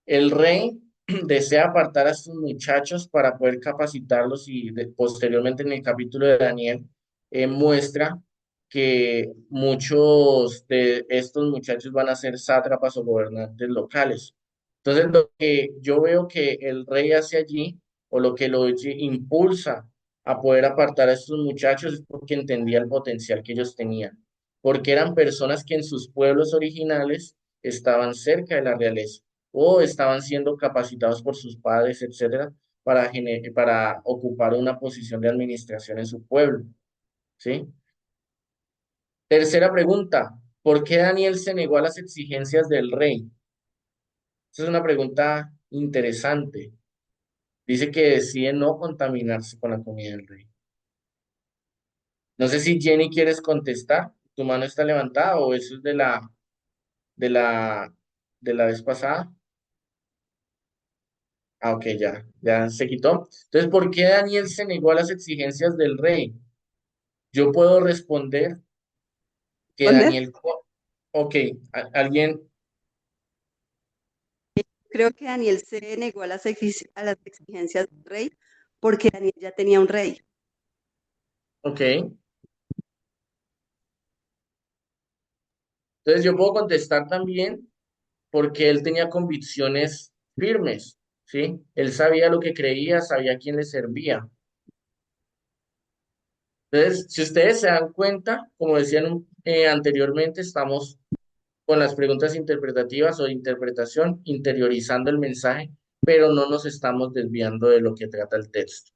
el rey desea apartar a estos muchachos para poder capacitarlos y posteriormente en el capítulo de Daniel muestra que muchos de estos muchachos van a ser sátrapas o gobernantes locales. Entonces, lo que yo veo que el rey hace allí, o lo que impulsa a poder apartar a estos muchachos, es porque entendía el potencial que ellos tenían, porque eran personas que en sus pueblos originales estaban cerca de la realeza o estaban siendo capacitados por sus padres, etcétera, para ocupar una posición de administración en su pueblo, ¿sí? Tercera pregunta, ¿por qué Daniel se negó a las exigencias del rey? Esa es una pregunta interesante. Dice que decide no contaminarse con la comida del rey. No sé si Jenny quieres contestar. ¿Tu mano está levantada o eso es de la, de la vez pasada? Ah, ok, ya se quitó. Entonces, ¿por qué Daniel se negó a las exigencias del rey? Yo puedo responder que ¿Responder? Daniel, ok, alguien, Creo que Daniel se negó a a las exigencias del rey porque Daniel ya tenía un rey. ok. Entonces yo puedo contestar también porque él tenía convicciones firmes, ¿sí? Él sabía lo que creía, sabía a quién le servía. Entonces, si ustedes se dan cuenta, como decían anteriormente, estamos con las preguntas interpretativas o de interpretación, interiorizando el mensaje, pero no nos estamos desviando de lo que trata el texto.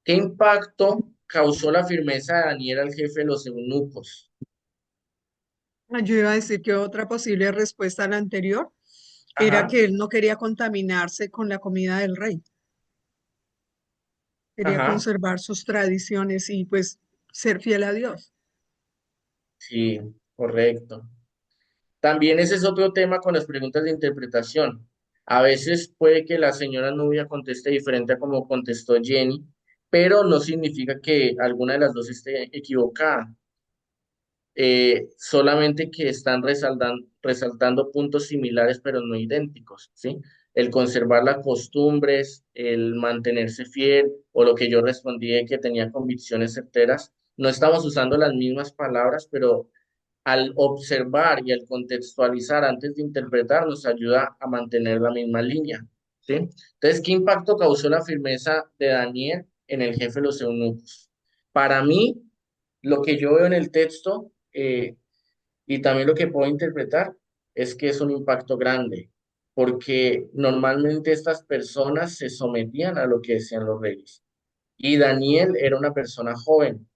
¿Qué impacto causó la firmeza de Daniel al jefe de los eunucos? Yo iba a decir que otra posible respuesta a la anterior era Ajá, que él no quería contaminarse con la comida del rey, quería ajá, conservar sus tradiciones y pues ser fiel a Dios. sí, correcto. También ese es otro tema con las preguntas de interpretación. A veces puede que la señora Nubia conteste diferente a como contestó Jenny, pero no significa que alguna de las dos esté equivocada. Solamente que están resaltando puntos similares pero no idénticos, ¿sí? El conservar las costumbres, el mantenerse fiel, o lo que yo respondí de que tenía convicciones certeras. No estamos usando las mismas palabras, pero al observar y al contextualizar antes de interpretar nos ayuda a mantener la misma línea, ¿sí? Entonces, ¿qué impacto causó la firmeza de Daniel en el jefe de los eunucos? Para mí, lo que yo veo en el texto y también lo que puedo interpretar es que es un impacto grande, porque normalmente estas personas se sometían a lo que decían los reyes. Y Daniel era una persona joven,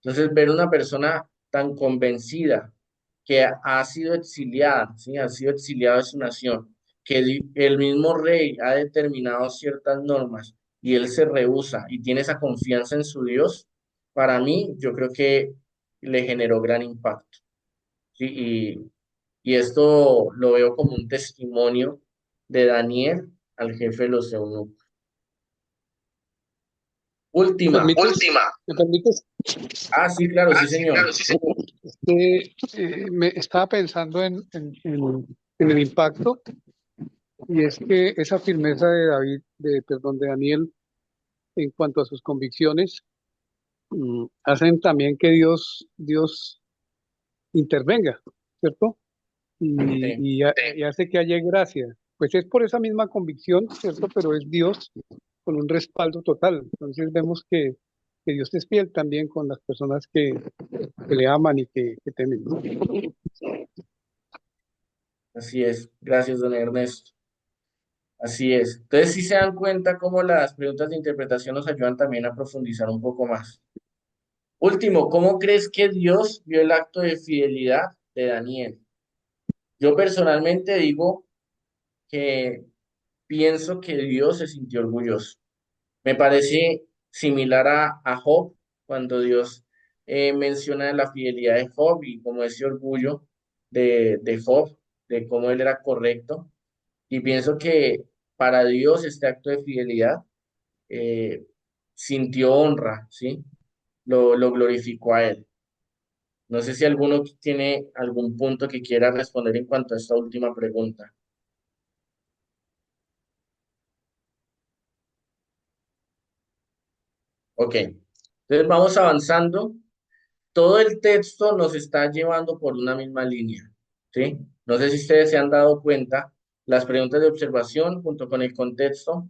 entonces, ver una persona tan convencida que ha sido exiliada, ¿sí? Ha sido exiliada de su nación, que el mismo rey ha determinado ciertas normas y él se rehúsa y tiene esa confianza en su Dios, para mí, yo creo que le generó gran impacto, ¿sí? Y esto lo veo como un testimonio de Daniel al jefe de los eunucos. Última. ¿Permites? ¿Me permites? Ah, sí, claro, sí, señor. Es que me estaba pensando en el impacto, y es que esa firmeza de David, perdón, de Daniel en cuanto a sus convicciones, hacen también que Dios intervenga, ¿cierto? Sí, Y hace que haya gracia. Pues es por esa misma convicción, ¿cierto? Pero es Dios con un respaldo total. Entonces vemos que Dios es fiel también con las personas que le aman y que temen, ¿no? así es. Gracias, don Ernesto. Así es. Entonces, si se dan cuenta cómo las preguntas de interpretación nos ayudan también a profundizar un poco más. Último, ¿cómo crees que Dios vio el acto de fidelidad de Daniel? Yo personalmente digo que pienso que Dios se sintió orgulloso. Me parece similar a Job, cuando Dios menciona la fidelidad de Job y como ese orgullo de Job, de cómo él era correcto. Y pienso que para Dios este acto de fidelidad eh, sintió honra, ¿sí? Lo glorificó a él. No sé si alguno tiene algún punto que quiera responder en cuanto a esta última pregunta. Ok, entonces vamos avanzando. Todo el texto nos está llevando por una misma línea, ¿sí? No sé si ustedes se han dado cuenta, las preguntas de observación junto con el contexto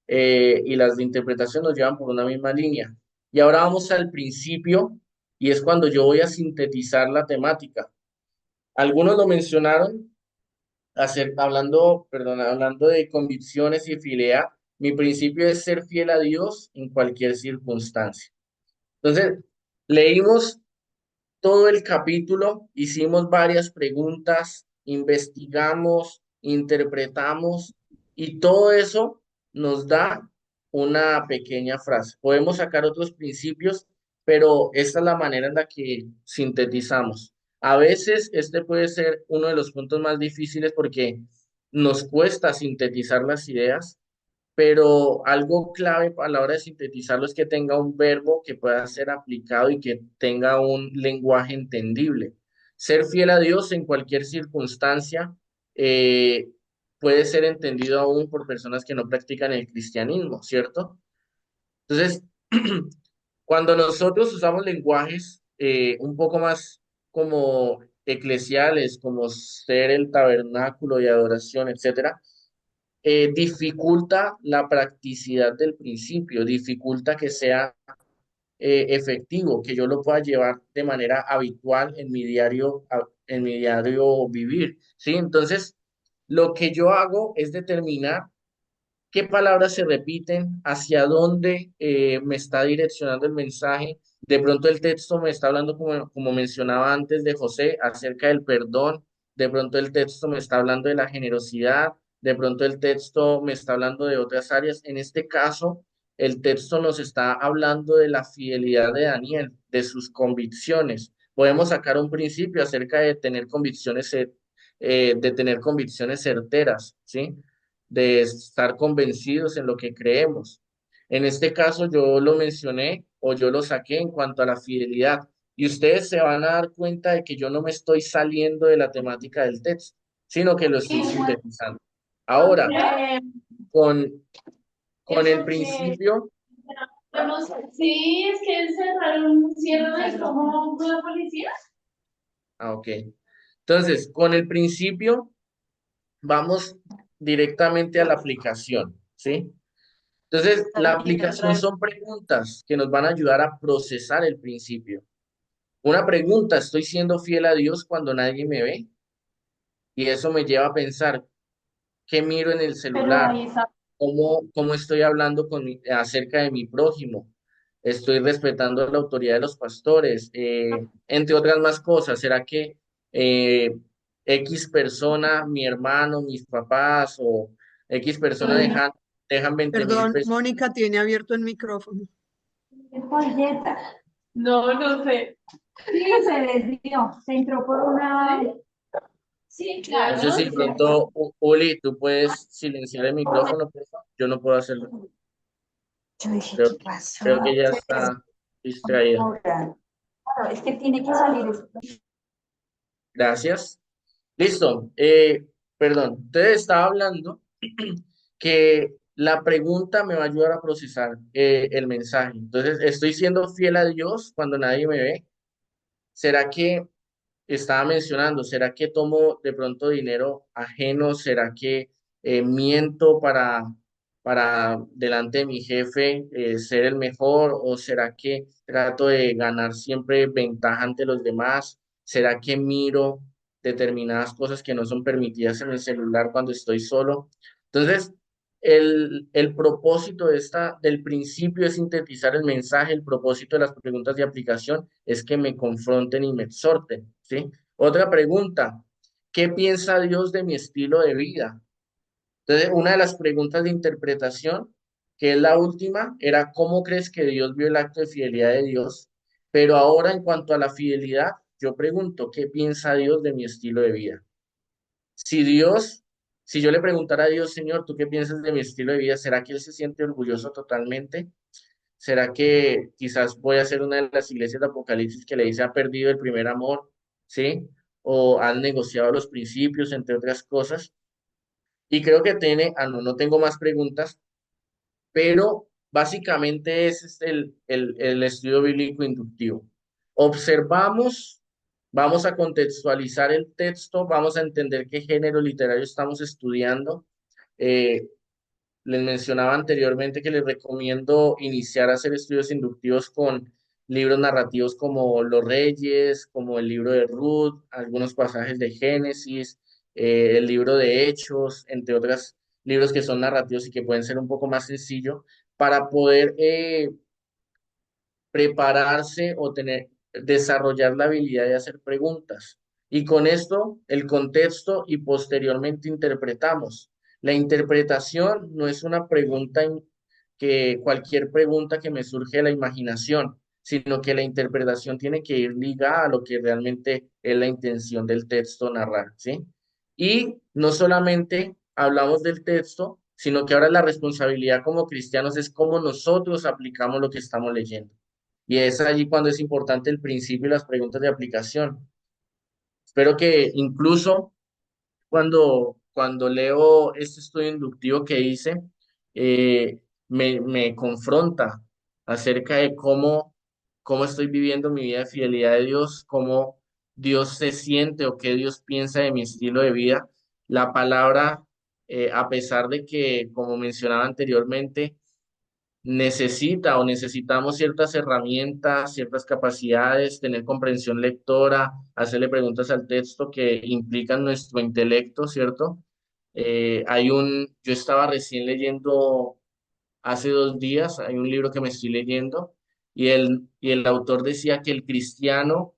y las de interpretación nos llevan por una misma línea. Y ahora vamos al principio y es cuando yo voy a sintetizar la temática. Algunos lo mencionaron, hablando de convicciones y fidelidad. Mi principio es ser fiel a Dios en cualquier circunstancia. Entonces, leímos todo el capítulo, hicimos varias preguntas, investigamos, interpretamos y todo eso nos da una pequeña frase. Podemos sacar otros principios, pero esta es la manera en la que sintetizamos. A veces este puede ser uno de los puntos más difíciles porque nos cuesta sintetizar las ideas, pero algo clave a la hora de sintetizarlo es que tenga un verbo que pueda ser aplicado y que tenga un lenguaje entendible. Ser fiel a Dios en cualquier circunstancia eh, puede ser entendido aún por personas que no practican el cristianismo, ¿cierto? Entonces, cuando nosotros usamos lenguajes un poco más como eclesiales, como ser el tabernáculo de adoración, etcétera, dificulta la practicidad del principio, dificulta que sea efectivo, que yo lo pueda llevar de manera habitual en mi diario, en mi diario vivir, ¿sí? Entonces, lo que yo hago es determinar qué palabras se repiten, hacia dónde me está direccionando el mensaje. De pronto el texto me está hablando, como mencionaba antes de José, acerca del perdón. De pronto el texto me está hablando de la generosidad. De pronto el texto me está hablando de otras áreas. En este caso, el texto nos está hablando de la fidelidad de Daniel, de sus convicciones. Podemos sacar un principio acerca de tener convicciones certeras, ¿sí? De estar convencidos en lo que creemos. En este caso yo lo mencioné o yo lo saqué en cuanto a la fidelidad y ustedes se van a dar cuenta de que yo no me estoy saliendo de la temática del texto, sino que lo estoy sintetizando. Ahora, Porque con, con el eso que, principio, yo no sé, sí, es que encerraron, cierran ahí como una policía. ok. Entonces, con el principio vamos directamente a la aplicación, ¿sí? Entonces, la aplicación son preguntas que nos van a ayudar a procesar el principio. Una pregunta, ¿estoy siendo fiel a Dios cuando nadie me ve? Y eso me lleva a pensar, ¿qué miro en el Pero celular? ahí está. ¿Cómo estoy hablando acerca de mi prójimo? ¿Estoy respetando la autoridad de los pastores? Entre otras más cosas, ¿será que eh, X persona, mi hermano, mis papás o X persona dejan 20.000 Perdón, pesos? Mónica tiene abierto el micrófono. Polleta. No, no sé. Sí, se desvió. Se entró por una. Sí, No claro. sé si pronto, Uli, tú puedes silenciar el micrófono, por favor. Yo no puedo hacerlo. Yo dije, Creo, ¿qué pasó? creo que ya Se está distraída. desmora. Claro, es que tiene que salir. Gracias. Listo. Perdón. Entonces estaba hablando que la pregunta me va a ayudar a procesar el mensaje. Entonces, ¿estoy siendo fiel a Dios cuando nadie me ve? ¿Será que estaba mencionando, será que tomo de pronto dinero ajeno? ¿Será que miento para delante de mi jefe ser el mejor? ¿O será que trato de ganar siempre ventaja ante los demás? ¿Será que miro determinadas cosas que no son permitidas en el celular cuando estoy solo? Entonces, el propósito del principio es sintetizar el mensaje. El propósito de las preguntas de aplicación es que me confronten y me exhorten, ¿sí? Otra pregunta, ¿qué piensa Dios de mi estilo de vida? Entonces, una de las preguntas de interpretación, que es la última, era ¿cómo crees que Dios vio el acto de fidelidad de Dios? Pero ahora, en cuanto a la fidelidad, yo pregunto, ¿qué piensa Dios de mi estilo de vida? Si Dios, si yo le preguntara a Dios, Señor, ¿tú qué piensas de mi estilo de vida? ¿Será que Él se siente orgulloso totalmente? ¿Será que quizás voy a ser una de las iglesias de Apocalipsis que le dice ha perdido el primer amor? ¿Sí? O han negociado los principios, entre otras cosas. Y creo que no tengo más preguntas, pero básicamente ese es el estudio bíblico inductivo. Observamos, vamos a contextualizar el texto, vamos a entender qué género literario estamos estudiando. Eh, Les mencionaba anteriormente que les recomiendo iniciar a hacer estudios inductivos con libros narrativos como Los Reyes, como el libro de Ruth, algunos pasajes de Génesis, el libro de Hechos, entre otros libros que son narrativos y que pueden ser un poco más sencillos para poder prepararse o desarrollar la habilidad de hacer preguntas. Y con esto, el contexto y posteriormente interpretamos. La interpretación no es una que cualquier pregunta que me surge de la imaginación, sino que la interpretación tiene que ir ligada a lo que realmente es la intención del texto narrar, ¿sí? Y no solamente hablamos del texto, sino que ahora la responsabilidad como cristianos es cómo nosotros aplicamos lo que estamos leyendo. Y es allí cuando es importante el principio y las preguntas de aplicación. Espero que incluso cuando leo este estudio inductivo que hice, me confronta acerca de cómo estoy viviendo mi vida de fidelidad a Dios, cómo Dios se siente o qué Dios piensa de mi estilo de vida. La palabra, a pesar de que, como mencionaba anteriormente, necesita o necesitamos ciertas herramientas, ciertas capacidades, tener comprensión lectora, hacerle preguntas al texto que implican nuestro intelecto, ¿cierto? Yo estaba recién leyendo hace 2 días, hay un libro que me estoy leyendo y el autor decía que el cristiano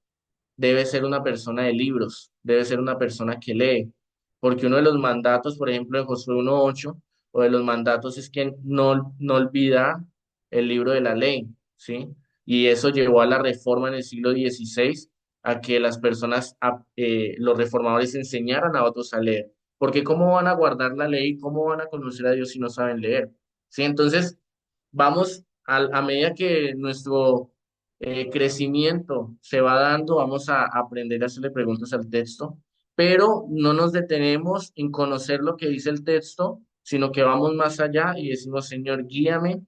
debe ser una persona de libros, debe ser una persona que lee, porque uno de los mandatos, por ejemplo, en Josué 1:8, o de los mandatos es que no olvida el libro de la ley, ¿sí? Y eso llevó a la reforma en el siglo XVI, a que las personas, los reformadores enseñaran a otros a leer, porque ¿cómo van a guardar la ley? ¿Cómo van a conocer a Dios si no saben leer? ¿Sí? Entonces, vamos a medida que nuestro crecimiento se va dando, vamos a aprender a hacerle preguntas al texto, pero no nos detenemos en conocer lo que dice el texto, sino que vamos más allá y decimos, Señor, guíame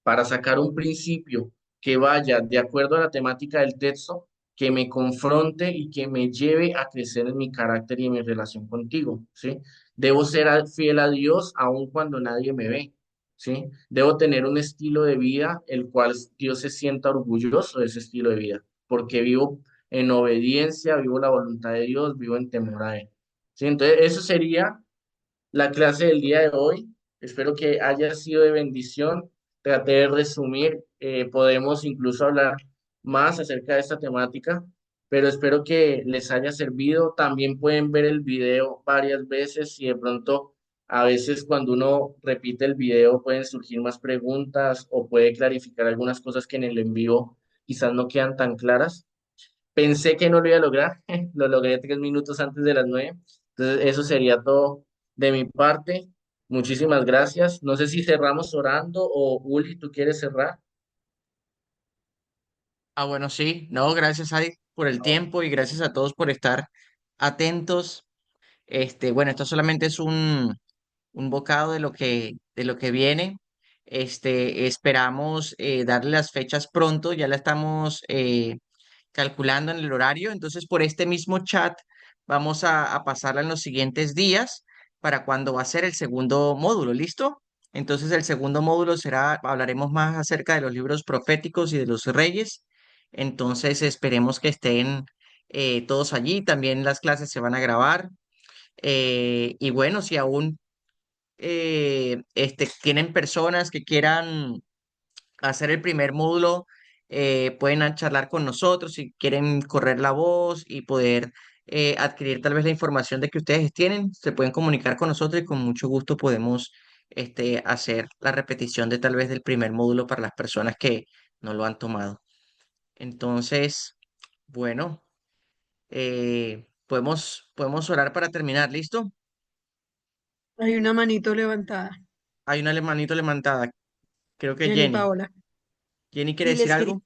para sacar un principio que vaya de acuerdo a la temática del texto, que me confronte y que me lleve a crecer en mi carácter y en mi relación contigo, ¿sí? Debo ser fiel a Dios aun cuando nadie me ve, ¿sí? Debo tener un estilo de vida el cual Dios se sienta orgulloso de ese estilo de vida, porque vivo en obediencia, vivo la voluntad de Dios, vivo en temor a Él, ¿sí? Entonces, eso sería la clase del día de hoy. Espero que haya sido de bendición. Traté de resumir, podemos incluso hablar más acerca de esta temática, pero espero que les haya servido. También pueden ver el video varias veces y de pronto a veces cuando uno repite el video pueden surgir más preguntas o puede clarificar algunas cosas que en el en vivo quizás no quedan tan claras. Pensé que no lo iba a lograr, lo logré 3 minutos antes de las 9. Entonces, eso sería todo de mi parte. Muchísimas gracias. No sé si cerramos orando o Uli, ¿tú quieres cerrar? Ah, bueno, sí. No, gracias, Adi, por el tiempo y gracias a todos por estar atentos. Bueno, esto solamente es un bocado de lo que viene. Esperamos darle las fechas pronto, ya la estamos calculando en el horario. Entonces, por este mismo chat vamos a pasarla en los siguientes días para cuando va a ser el segundo módulo, ¿listo? Entonces, el segundo módulo será, hablaremos más acerca de los libros proféticos y de los reyes. Entonces, esperemos que estén todos allí. También las clases se van a grabar. Y bueno, si aún tienen personas que quieran hacer el primer módulo, pueden charlar con nosotros si quieren correr la voz y poder adquirir tal vez la información de que ustedes tienen, se pueden comunicar con nosotros y con mucho gusto podemos hacer la repetición de tal vez del primer módulo para las personas que no lo han tomado. Entonces, bueno, podemos orar para terminar, ¿listo? Hay una manito levantada. Hay una manito levantada, creo que Jenny Jenny. Paola. Jenny, ¿quiere Sí, decir algo?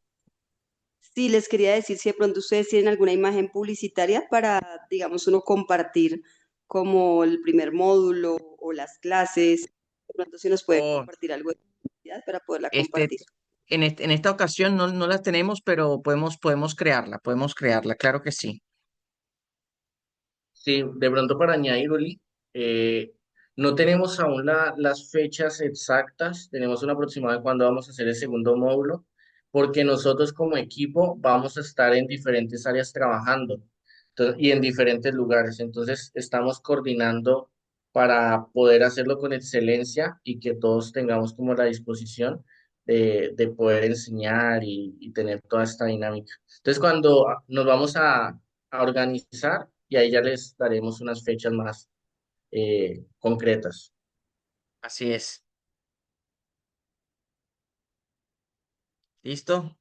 sí, les quería decir si de pronto ustedes tienen alguna imagen publicitaria para, digamos, uno compartir como el primer módulo o las clases. De pronto si nos pueden Oh, compartir algo de publicidad para poderla este, compartir. en esta ocasión no las tenemos, pero podemos crearla, claro que sí. Sí, de pronto para añadir, Uli, eh, no tenemos aún las fechas exactas, tenemos un aproximado de cuándo vamos a hacer el segundo módulo, porque nosotros como equipo vamos a estar en diferentes áreas trabajando y en diferentes lugares. Entonces, estamos coordinando para poder hacerlo con excelencia y que todos tengamos como la disposición de poder enseñar y tener toda esta dinámica. Entonces, cuando nos vamos a organizar y ahí ya les daremos unas fechas más concretas. Así es. ¿Listo?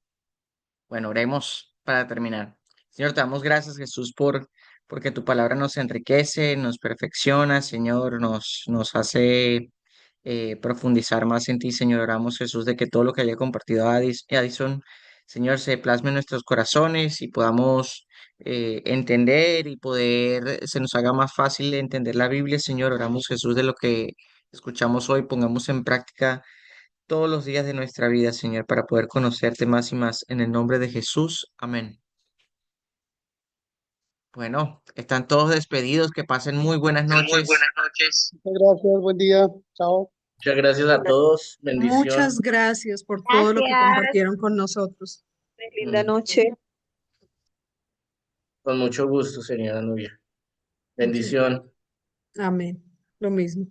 Bueno, oremos para terminar. Señor, te damos gracias, Jesús, porque tu palabra nos enriquece, nos perfecciona, Señor, nos hace profundizar más en ti, Señor. Oramos, Jesús, de que todo lo que haya compartido Addison, Señor, se plasme en nuestros corazones y podamos entender y poder, se nos haga más fácil entender la Biblia, Señor. Oramos, Jesús, de lo que escuchamos hoy, pongamos en práctica todos los días de nuestra vida, Señor, para poder conocerte más y más. En el nombre de Jesús, amén. Bueno, están todos despedidos, que pasen muy buenas noches. Muchas gracias, buen día, chao. Muchas gracias a todos. Bendición. Muchas gracias por todo lo que Gracias. compartieron con nosotros. Linda Mm, noche. Con mucho gusto, señora Nubia. Ok, Bendición. amén. Lo mismo.